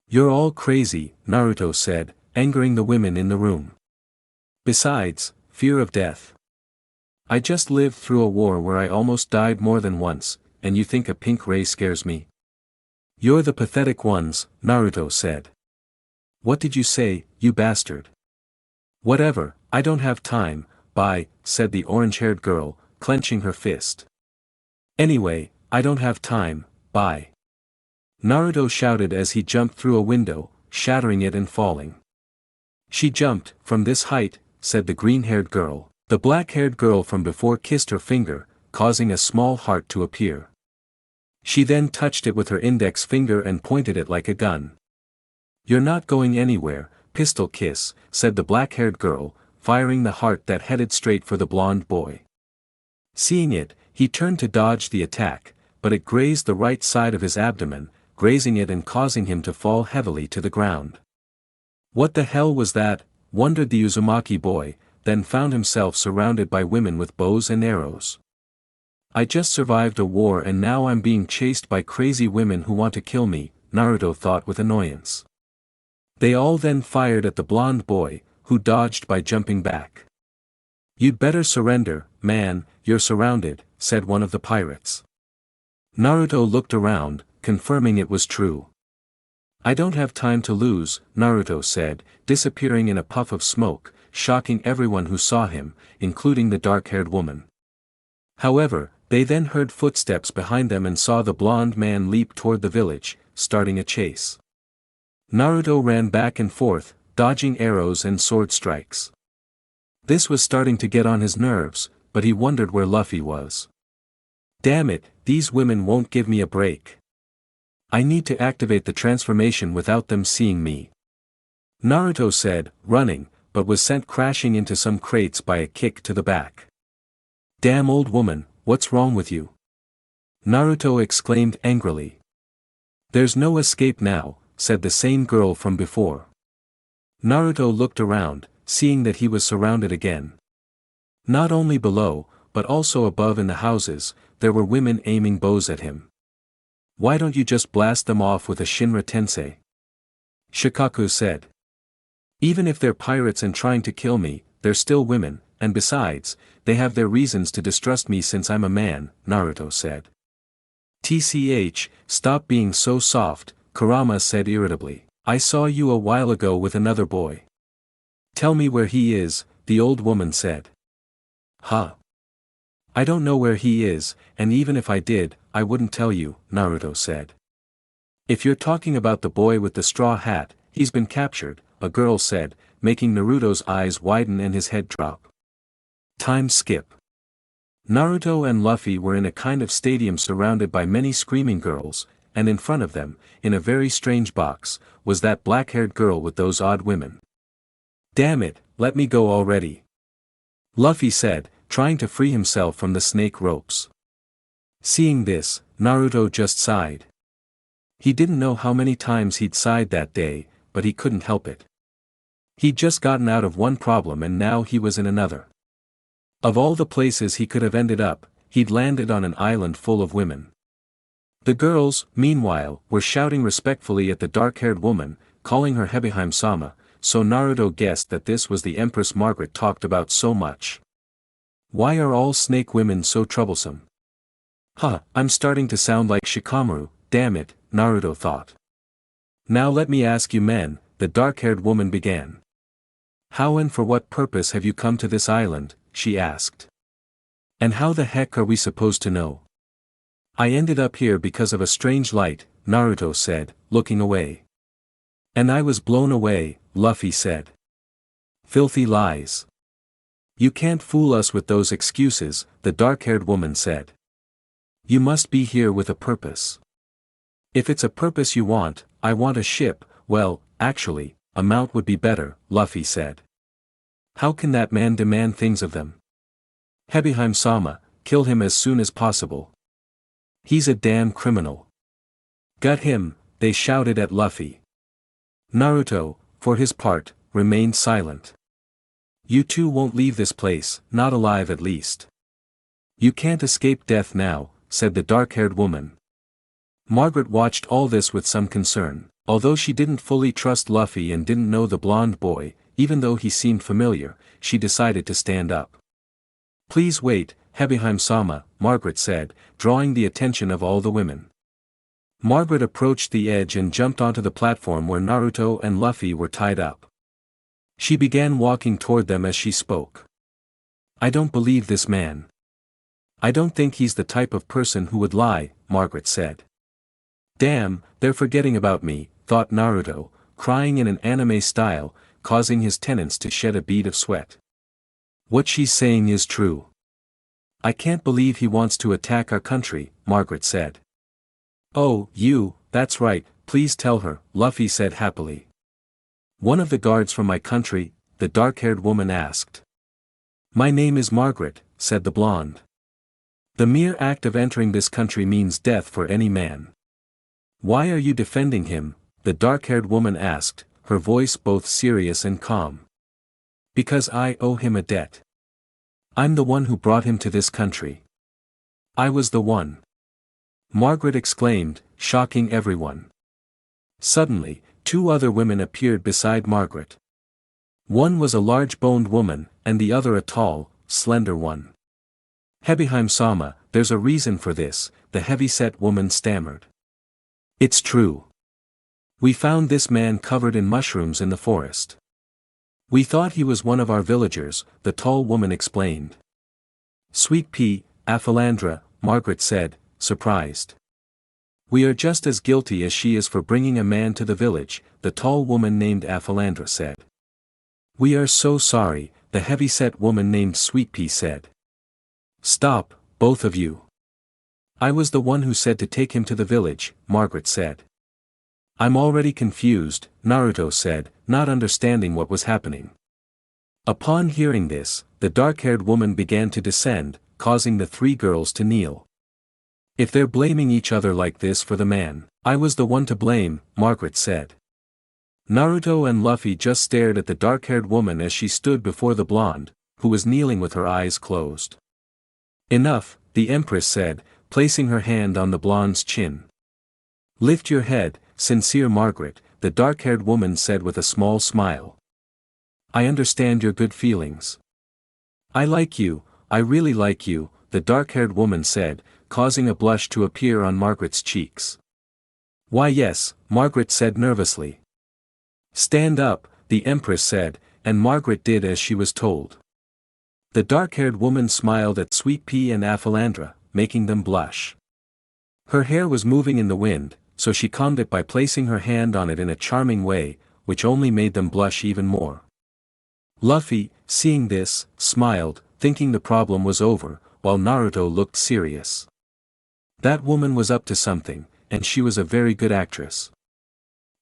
You're all crazy, Naruto said, angering the women in the room. Besides, fear of death. I just lived through a war where I almost died more than once, and you think a pink ray scares me? You're the pathetic ones, Naruto said. What did you say, you bastard? Whatever, I don't have time, bye, said the orange-haired girl, clenching her fist. Anyway, I don't have time, bye. Naruto shouted as he jumped through a window, shattering it and falling. She jumped, from this height, said the green-haired girl. The black-haired girl from before kissed her finger, causing a small heart to appear. She then touched it with her index finger and pointed it like a gun. You're not going anywhere, pistol kiss, said the black-haired girl, firing the heart that headed straight for the blonde boy. Seeing it, he turned to dodge the attack, but it grazed the right side of his abdomen, grazing it and causing him to fall heavily to the ground. What the hell was that? Wondered the Uzumaki boy, then found himself surrounded by women with bows and arrows. I just survived a war and now I'm being chased by crazy women who want to kill me, Naruto thought with annoyance. They all then fired at the blonde boy, who dodged by jumping back. You'd better surrender, man, you're surrounded, said one of the pirates. Naruto looked around, confirming it was true. I don't have time to lose, Naruto said, disappearing in a puff of smoke, shocking everyone who saw him, including the dark-haired woman. However, they then heard footsteps behind them and saw the blonde man leap toward the village, starting a chase. Naruto ran back and forth, dodging arrows and sword strikes. This was starting to get on his nerves, but he wondered where Luffy was. Damn it, these women won't give me a break. I need to activate the transformation without them seeing me. Naruto said, running, but was sent crashing into some crates by a kick to the back. Damn old woman, what's wrong with you? Naruto exclaimed angrily. There's no escape now, said the same girl from before. Naruto looked around, seeing that he was surrounded again. Not only below, but also above in the houses, there were women aiming bows at him. Why don't you just blast them off with a Shinra Tensei? Shikaku said. Even if they're pirates and trying to kill me, they're still women, and besides, they have their reasons to distrust me since I'm a man, Naruto said. TCH, stop being so soft, Kurama said irritably. I saw you a while ago with another boy. Tell me where he is, the old woman said. Huh? I don't know where he is, and even if I did, I wouldn't tell you, Naruto said. If you're talking about the boy with the straw hat, he's been captured, a girl said, making Naruto's eyes widen and his head drop. Time skip. Naruto and Luffy were in a kind of stadium surrounded by many screaming girls, and in front of them, in a very strange box, was that black-haired girl with those odd women. Damn it, let me go already. Luffy said, trying to free himself from the snake ropes. Seeing this, Naruto just sighed. He didn't know how many times he'd sighed that day, but he couldn't help it. He'd just gotten out of one problem and now he was in another. Of all the places he could have ended up, he'd landed on an island full of women. The girls, meanwhile, were shouting respectfully at the dark-haired woman, calling her Hebeheim-sama, so Naruto guessed that this was the Empress Margaret talked about so much. Why are all snake women so troublesome? Huh, I'm starting to sound like Shikamaru, damn it, Naruto thought. Now let me ask you men, the dark-haired woman began. How and for what purpose have you come to this island, she asked. And how the heck are we supposed to know? I ended up here because of a strange light, Naruto said, looking away. And I was blown away, Luffy said. Filthy lies. You can't fool us with those excuses, the dark-haired woman said. You must be here with a purpose. If it's a purpose you want, I want a ship. Well, actually, a mount would be better, Luffy said. How can that man demand things of them? Hebihime-sama, kill him as soon as possible. He's a damn criminal. Gut him, they shouted at Luffy. Naruto, for his part, remained silent. You two won't leave this place, not alive at least. You can't escape death now, said the dark-haired woman. Margaret watched all this with some concern, although she didn't fully trust Luffy and didn't know the blonde boy, even though he seemed familiar, she decided to stand up. Please wait, Hebihime-sama, Margaret said, drawing the attention of all the women. Margaret approached the edge and jumped onto the platform where Naruto and Luffy were tied up. She began walking toward them as she spoke. I don't believe this man. I don't think he's the type of person who would lie, Margaret said. Damn, they're forgetting about me, thought Naruto, crying in an anime style, causing his tenants to shed a bead of sweat. What she's saying is true. I can't believe he wants to attack our country, Margaret said. Oh, that's right, please tell her, Luffy said happily. One of the guards from my country, the dark-haired woman asked. My name is Margaret, said the blonde. The mere act of entering this country means death for any man. Why are you defending him? The dark-haired woman asked, her voice both serious and calm. Because I owe him a debt. I'm the one who brought him to this country. I was the one. Margaret exclaimed, shocking everyone. Suddenly, two other women appeared beside Margaret. One was a large-boned woman, and the other a tall, slender one. Hebihime-sama, there's a reason for this, the heavy-set woman stammered. It's true. We found this man covered in mushrooms in the forest. We thought he was one of our villagers, the tall woman explained. Sweet pea, Aphalandra, Margaret said, surprised. We are just as guilty as she is for bringing a man to the village, the tall woman named Aphalandra said. We are so sorry, the heavy-set woman named Sweet Pea said. Stop, both of you. I was the one who said to take him to the village, Margaret said. I'm already confused, Naruto said, not understanding what was happening. Upon hearing this, the dark-haired woman began to descend, causing the three girls to kneel. If they're blaming each other like this for the man, I was the one to blame, Margaret said. Naruto and Luffy just stared at the dark-haired woman as she stood before the blonde, who was kneeling with her eyes closed. Enough, the Empress said, placing her hand on the blonde's chin. Lift your head, sincere Margaret, the dark-haired woman said with a small smile. I understand your good feelings. I like you, I really like you, the dark-haired woman said, causing a blush to appear on Margaret's cheeks. Why yes, Margaret said nervously. Stand up, the Empress said, and Margaret did as she was told. The dark-haired woman smiled at Sweet Pea and Aphalandra, making them blush. Her hair was moving in the wind, so she calmed it by placing her hand on it in a charming way, which only made them blush even more. Luffy, seeing this, smiled, thinking the problem was over, while Naruto looked serious. That woman was up to something, and she was a very good actress.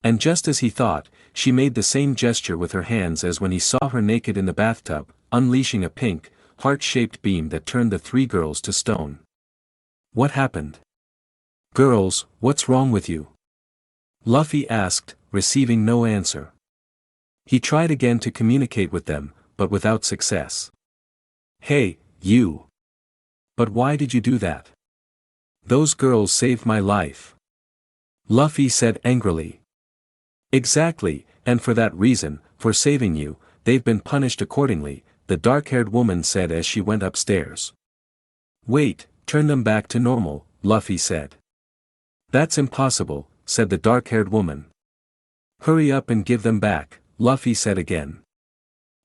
And just as he thought, she made the same gesture with her hands as when he saw her naked in the bathtub, unleashing a pink, heart-shaped beam that turned the three girls to stone. What happened? Girls, what's wrong with you? Luffy asked, receiving no answer. He tried again to communicate with them, but without success. Hey, you! But why did you do that? Those girls saved my life. Luffy said angrily. Exactly, and for that reason, for saving you, they've been punished accordingly, the dark-haired woman said as she went upstairs. Wait, turn them back to normal, Luffy said. That's impossible, said the dark-haired woman. Hurry up and give them back, Luffy said again.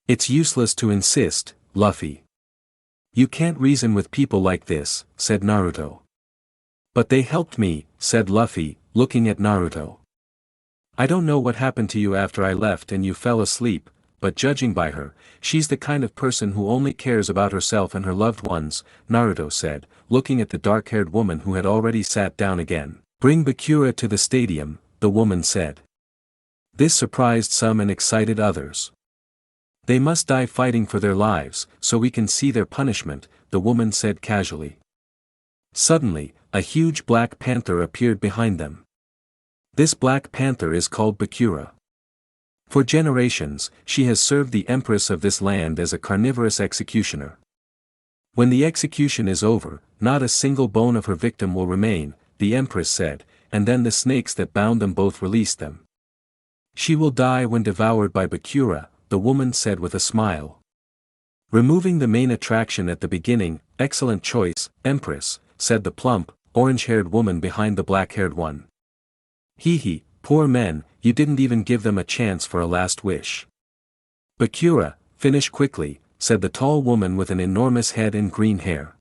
It's useless to insist, Luffy. You can't reason with people like this, said Naruto. But they helped me, said Luffy, looking at Naruto. I don't know what happened to you after I left and you fell asleep, but judging by her, she's the kind of person who only cares about herself and her loved ones, Naruto said, looking at the dark-haired woman who had already sat down again. Bring Bakura to the stadium, the woman said. This surprised some and excited others. They must die fighting for their lives, so we can see their punishment, the woman said casually. Suddenly, a huge black panther appeared behind them. This black panther is called Bakura. For generations, she has served the empress of this land as a carnivorous executioner. When the execution is over, not a single bone of her victim will remain, the empress said, and then the snakes that bound them both released them. She will die when devoured by Bakura, the woman said with a smile. Removing the main attraction at the beginning, excellent choice, empress, said the plump, orange-haired woman behind the black-haired one. Hee, poor men, you didn't even give them a chance for a last wish. Bakura, finish quickly, said the tall woman with an enormous head and green hair.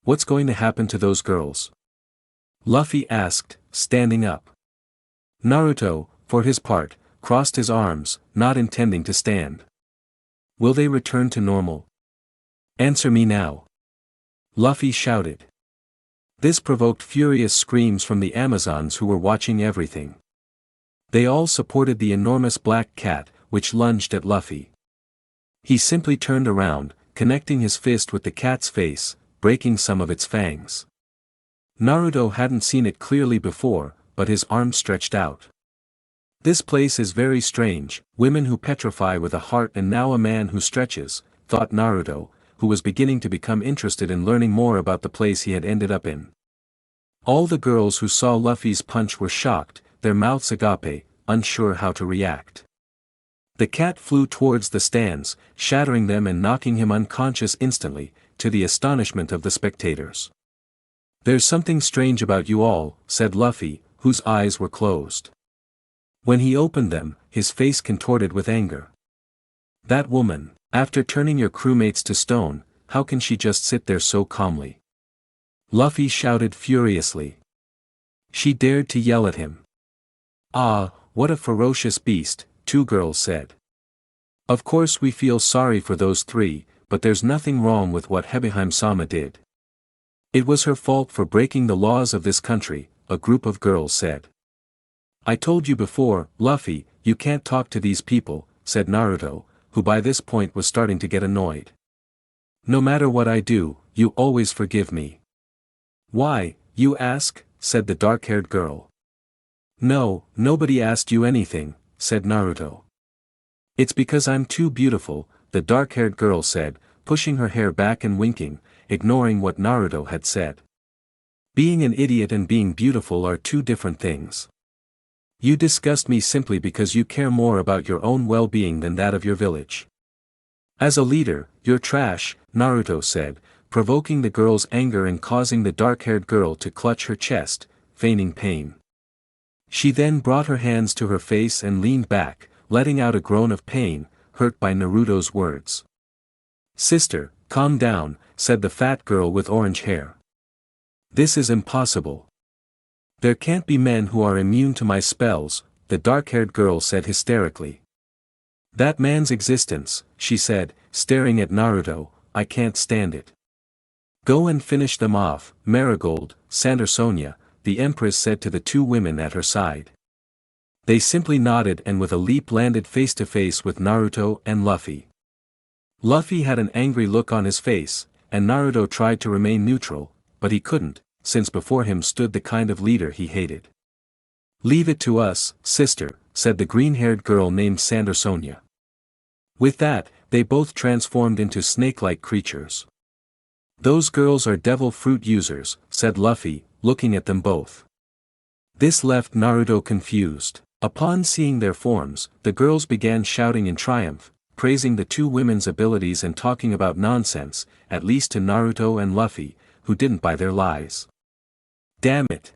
What's going to happen to those girls? Luffy asked, standing up. Naruto, for his part, crossed his arms, not intending to stand. Will they return to normal? Answer me now. Luffy shouted. This provoked furious screams from the Amazons who were watching everything. They all supported the enormous black cat, which lunged at Luffy. He simply turned around, connecting his fist with the cat's face, breaking some of its fangs. Naruto hadn't seen it clearly before, but his arm stretched out. This place is very strange, women who petrify with a heart and now a man who stretches, thought Naruto, who was beginning to become interested in learning more about the place he had ended up in. All the girls who saw Luffy's punch were shocked, their mouths agape, unsure how to react. The cat flew towards the stands, shattering them and knocking him unconscious instantly, to the astonishment of the spectators. There's something strange about you all, said Luffy, whose eyes were closed. When he opened them, his face contorted with anger. That woman, after turning your crewmates to stone, how can she just sit there so calmly? Luffy shouted furiously. She dared to yell at him. Ah, what a ferocious beast, two girls said. Of course we feel sorry for those three, but there's nothing wrong with what Hebihime-sama did. It was her fault for breaking the laws of this country, a group of girls said. I told you before, Luffy, you can't talk to these people, said Naruto, who by this point was starting to get annoyed. No matter what I do, you always forgive me. Why, you ask, said the dark-haired girl. No, nobody asked you anything, said Naruto. It's because I'm too beautiful, the dark-haired girl said, pushing her hair back and winking, ignoring what Naruto had said. Being an idiot and being beautiful are two different things. You disgust me simply because you care more about your own well-being than that of your village. As a leader, you're trash, Naruto said, provoking the girl's anger and causing the dark-haired girl to clutch her chest, feigning pain. She then brought her hands to her face and leaned back, letting out a groan of pain, hurt by Naruto's words. Sister, calm down, said the fat girl with orange hair. This is impossible. There can't be men who are immune to my spells, the dark-haired girl said hysterically. That man's existence, she said, staring at Naruto, I can't stand it. Go and finish them off, Marigold, Sandersonia, the Empress said to the two women at her side. They simply nodded and with a leap landed face to face with Naruto and Luffy. Luffy had an angry look on his face, and Naruto tried to remain neutral, but he couldn't, since before him stood the kind of leader he hated. Leave it to us, sister, said the green-haired girl named Sandersonia. With that, they both transformed into snake-like creatures. Those girls are devil fruit users, said Luffy, looking at them both. This left Naruto confused. Upon seeing their forms, the girls began shouting in triumph, praising the two women's abilities and talking about nonsense, at least to Naruto and Luffy, who didn't buy their lies. Damn it!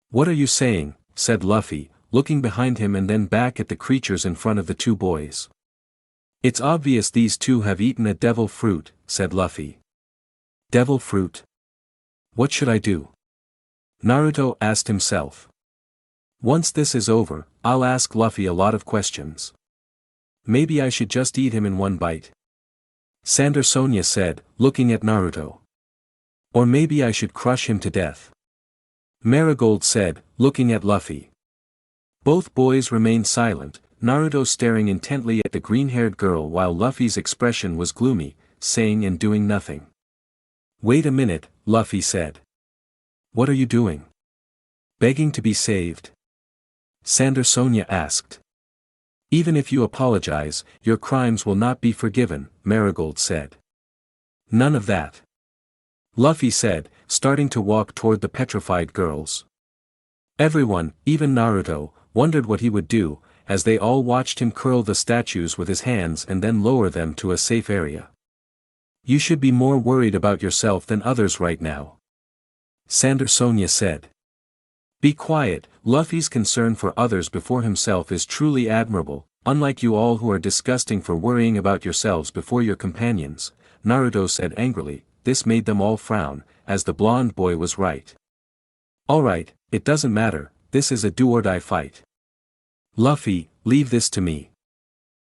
What are you saying, said Luffy, looking behind him and then back at the creatures in front of the two boys. It's obvious these two have eaten a devil fruit, said Luffy. Devil fruit? What should I do? Naruto asked himself. Once this is over, I'll ask Luffy a lot of questions. Maybe I should just eat him in one bite. Sander Sonia said, looking at Naruto. Or maybe I should crush him to death. Marigold said, looking at Luffy. Both boys remained silent, Naruto staring intently at the green-haired girl while Luffy's expression was gloomy, saying and doing nothing. Wait a minute, Luffy said. What are you doing? Begging to be saved? Sander Sonia asked. Even if you apologize, your crimes will not be forgiven, Marigold said. None of that. Luffy said, starting to walk toward the petrified girls. Everyone, even Naruto, wondered what he would do, as they all watched him curl the statues with his hands and then lower them to a safe area. You should be more worried about yourself than others right now. Sander Sonia said. Be quiet, Luffy's concern for others before himself is truly admirable, unlike you all who are disgusting for worrying about yourselves before your companions, Naruto said angrily. This made them all frown, as the blonde boy was right. Alright, it doesn't matter, this is a do-or-die fight. Luffy, leave this to me.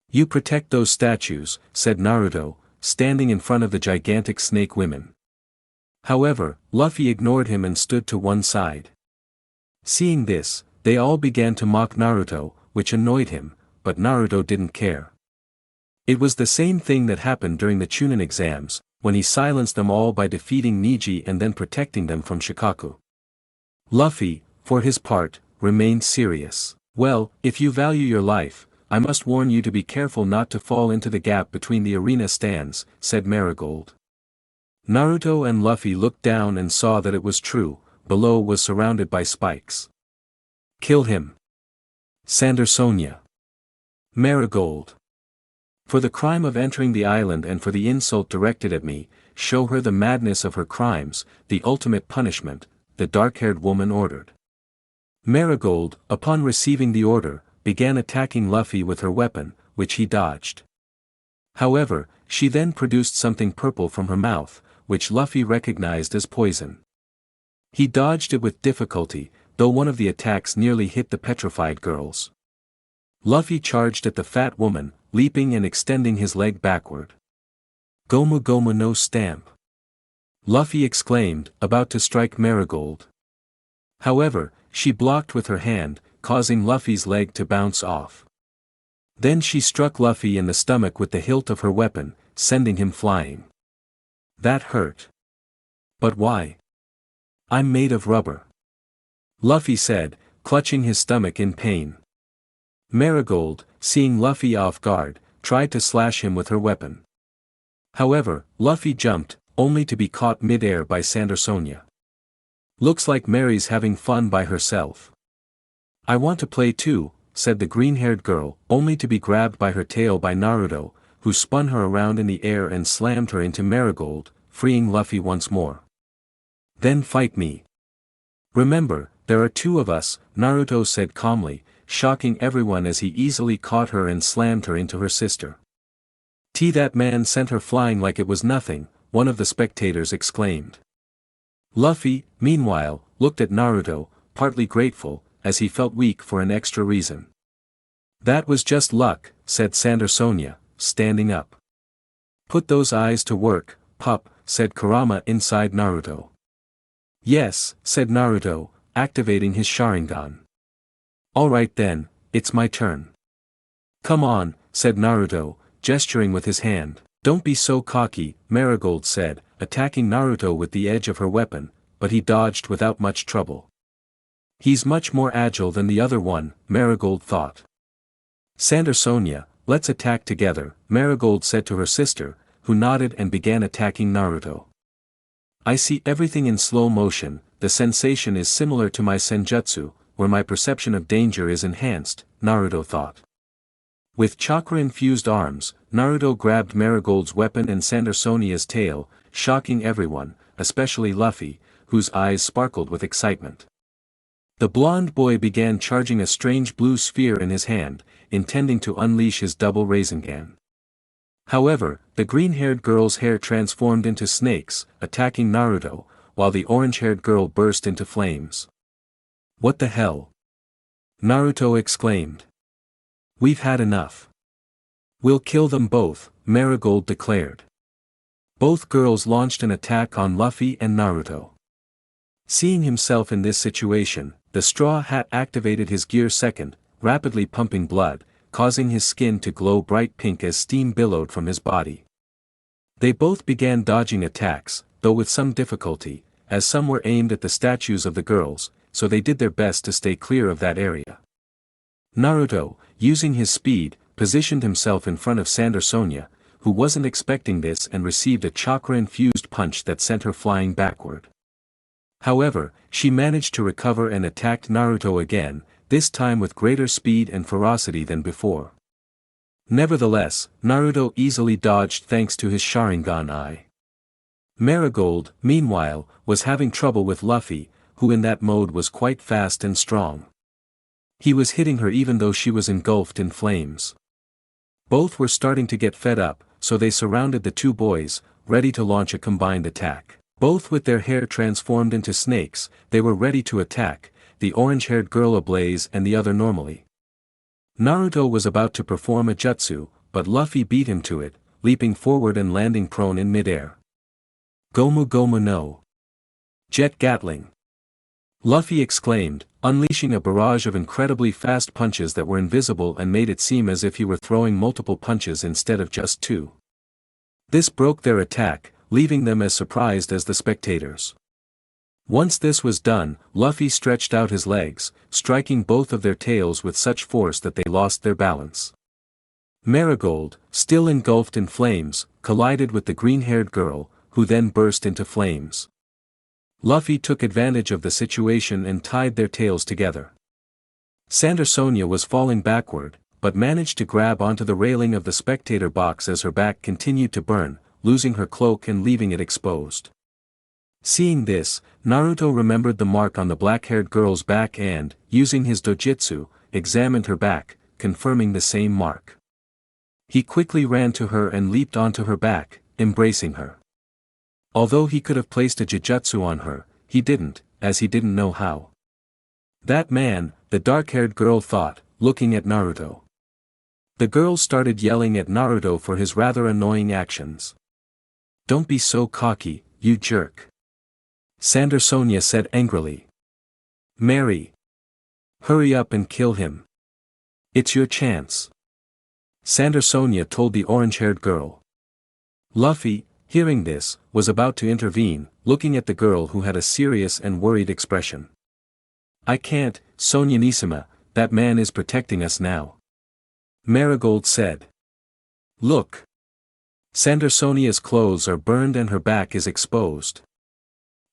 You protect those statues, said Naruto, standing in front of the gigantic snake women. However, Luffy ignored him and stood to one side. Seeing this, they all began to mock Naruto, which annoyed him, but Naruto didn't care. It was the same thing that happened during the Chunin exams, when he silenced them all by defeating Neji and then protecting them from Shikaku. Luffy, for his part, remained serious. Well, if you value your life, I must warn you to be careful not to fall into the gap between the arena stands, said Marigold. Naruto and Luffy looked down and saw that it was true, below was surrounded by spikes. Kill him. Sander Sonia. Marigold. For the crime of entering the island and for the insult directed at me, show her the madness of her crimes, the ultimate punishment, the dark-haired woman ordered. Marigold, upon receiving the order, began attacking Luffy with her weapon, which he dodged. However, she then produced something purple from her mouth, which Luffy recognized as poison. He dodged it with difficulty, though one of the attacks nearly hit the petrified girls. Luffy charged at the fat woman, leaping and extending his leg backward. Gomu Gomu no stamp. Luffy exclaimed, about to strike Marigold. However, she blocked with her hand, causing Luffy's leg to bounce off. Then she struck Luffy in the stomach with the hilt of her weapon, sending him flying. That hurt. But why? I'm made of rubber. Luffy said, clutching his stomach in pain. Marigold, seeing Luffy off guard, tried to slash him with her weapon. However, Luffy jumped, only to be caught mid-air by Sander Sonia. Looks like Mary's having fun by herself. I want to play too, said the green-haired girl, only to be grabbed by her tail by Naruto, who spun her around in the air and slammed her into Marigold, freeing Luffy once more. Then fight me. Remember, there are two of us, Naruto said calmly, shocking everyone as he easily caught her and slammed her into her sister. That man sent her flying like it was nothing, one of the spectators exclaimed. Luffy, meanwhile, looked at Naruto, partly grateful, as he felt weak for an extra reason. That was just luck, said Sander Sonia, standing up. Put those eyes to work, pup, said Kurama inside Naruto. Yes, said Naruto, activating his Sharingan. Alright then, it's my turn. Come on, said Naruto, gesturing with his hand. Don't be so cocky, Marigold said, attacking Naruto with the edge of her weapon, but he dodged without much trouble. He's much more agile than the other one, Marigold thought. Sander Sonia, let's attack together, Marigold said to her sister, who nodded and began attacking Naruto. I see everything in slow motion, the sensation is similar to my senjutsu, where my perception of danger is enhanced, Naruto thought. With chakra-infused arms, Naruto grabbed Marigold's weapon and Sander Sonia's tail, shocking everyone, especially Luffy, whose eyes sparkled with excitement. The blonde boy began charging a strange blue sphere in his hand, intending to unleash his double Rasengan. However, the green-haired girl's hair transformed into snakes, attacking Naruto, while the orange-haired girl burst into flames. What the hell? Naruto exclaimed. We've had enough. We'll kill them both, Marigold declared. Both girls launched an attack on Luffy and Naruto. Seeing himself in this situation, the Straw Hat activated his gear second, rapidly pumping blood, causing his skin to glow bright pink as steam billowed from his body. They both began dodging attacks, though with some difficulty, as some were aimed at the statues of the girls, so they did their best to stay clear of that area. Naruto, using his speed, positioned himself in front of Sander Sonia, who wasn't expecting this and received a chakra-infused punch that sent her flying backward. However, she managed to recover and attacked Naruto again, this time with greater speed and ferocity than before. Nevertheless, Naruto easily dodged thanks to his Sharingan eye. Marigold, meanwhile, was having trouble with Luffy, who in that mode was quite fast and strong. He was hitting her even though she was engulfed in flames. Both were starting to get fed up, so they surrounded the two boys, ready to launch a combined attack. Both with their hair transformed into snakes, they were ready to attack, the orange-haired girl ablaze and the other normally. Naruto was about to perform a jutsu, but Luffy beat him to it, leaping forward and landing prone in midair. Gomu Gomu no Jet Gatling! Luffy exclaimed, unleashing a barrage of incredibly fast punches that were invisible and made it seem as if he were throwing multiple punches instead of just two. This broke their attack, leaving them as surprised as the spectators. Once this was done, Luffy stretched out his legs, striking both of their tails with such force that they lost their balance. Marigold, still engulfed in flames, collided with the green-haired girl, who then burst into flames. Luffy took advantage of the situation and tied their tails together. Sander Sonia was falling backward, but managed to grab onto the railing of the spectator box as her back continued to burn, losing her cloak and leaving it exposed. Seeing this, Naruto remembered the mark on the black-haired girl's back and, using his dojutsu, examined her back, confirming the same mark. He quickly ran to her and leaped onto her back, embracing her. Although he could have placed a jujutsu on her, he didn't, as he didn't know how. That man, the dark-haired girl thought, looking at Naruto. The girl started yelling at Naruto for his rather annoying actions. "Don't be so cocky, you jerk," Sander Sonia said angrily. "Mary! Hurry up and kill him. It's your chance," Sander Sonia told the orange-haired girl. Luffy, hearing this, was about to intervene, looking at the girl who had a serious and worried expression. "I can't, Sonia-nisima, that man is protecting us now," Marigold said. "Look. Sander Sonia's clothes are burned and her back is exposed.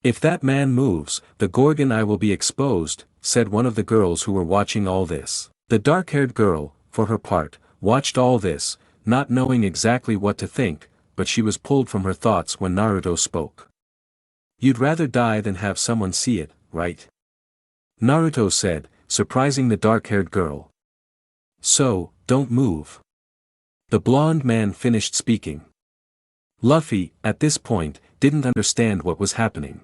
If that man moves, the Gorgon eye will be exposed," said one of the girls who were watching all this. The dark-haired girl, for her part, watched all this, not knowing exactly what to think, but she was pulled from her thoughts when Naruto spoke. "You'd rather die than have someone see it, right?" Naruto said, surprising the dark-haired girl. "So, don't move." The blonde man finished speaking. Luffy, at this point, didn't understand what was happening.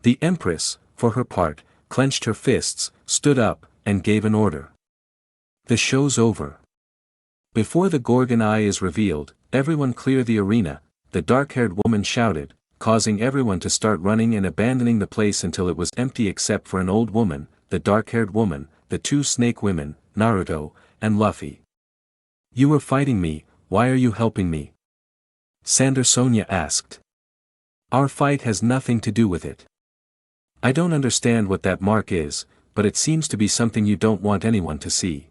The Empress, for her part, clenched her fists, stood up, and gave an order. "The show's over. Before the Gorgon eye is revealed, everyone clear the arena," the dark-haired woman shouted, causing everyone to start running and abandoning the place until it was empty except for an old woman, the dark-haired woman, the two snake women, Naruto, and Luffy. "You were fighting me, why are you helping me?" Sander Sonia asked. "Our fight has nothing to do with it. I don't understand what that mark is, but it seems to be something you don't want anyone to see.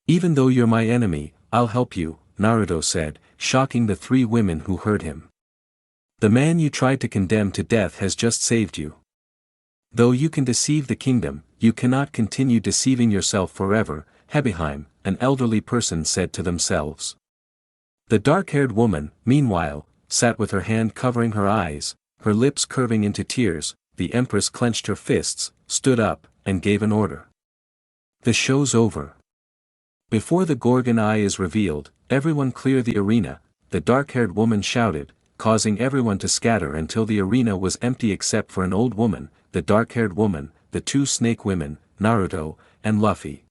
Even though you're my enemy, I'll help you," Naruto said, shocking the three women who heard him. "The man you tried to condemn to death has just saved you. Though you can deceive the kingdom, you cannot continue deceiving yourself forever," Hebeheim, an elderly person said to themselves. The dark-haired woman, meanwhile, sat with her hand covering her eyes, her lips curving into tears. The Empress clenched her fists, stood up, and gave an order. "The show's over. Before the Gorgon eye is revealed, everyone clear the arena," the dark-haired woman shouted, causing everyone to scatter until the arena was empty except for an old woman, the dark-haired woman, the two snake women, Naruto, and Luffy.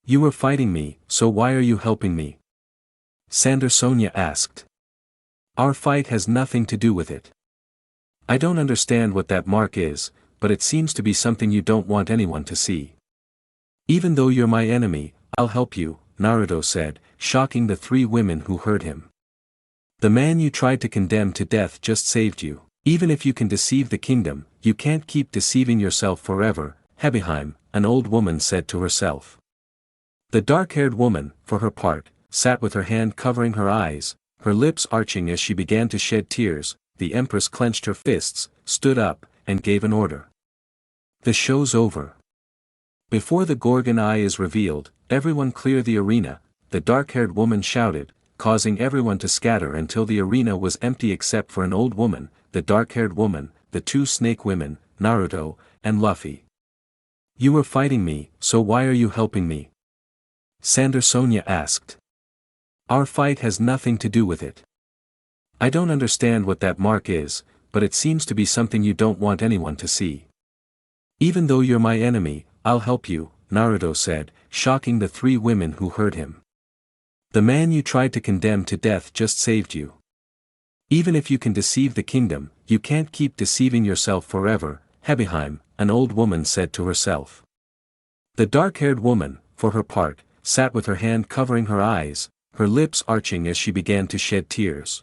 "You were fighting me, so why are you helping me?" Sander Sonia asked. Our fight has nothing to do with it. I don't understand what that mark is, but it seems to be something you don't want anyone to see. Even though you're my enemy, I'll help you, Naruto said, shocking the three women who heard him. The man you tried to condemn to death just saved you. Even if you can deceive the kingdom, you can't keep deceiving yourself forever, Hebeheim, an old woman said to herself. The dark-haired woman, for her part, sat with her hand covering her eyes, her lips arching as she began to shed tears. The Empress clenched her fists, stood up, and gave an order. The show's over. Before the Gorgon eye is revealed, everyone clear the arena, the dark-haired woman shouted, causing everyone to scatter until the arena was empty except for an old woman, the dark-haired woman, the two snake women, Naruto, and Luffy. You were fighting me, so why are you helping me? Sander Sonia asked. Our fight has nothing to do with it. I don't understand what that mark is, but it seems to be something you don't want anyone to see. Even though you're my enemy, I'll help you, Naruto said, shocking the three women who heard him. The man you tried to condemn to death just saved you. Even if you can deceive the kingdom, you can't keep deceiving yourself forever, Hebeheim, an old woman said to herself. The dark-haired woman, for her part, sat with her hand covering her eyes, her lips arching as she began to shed tears.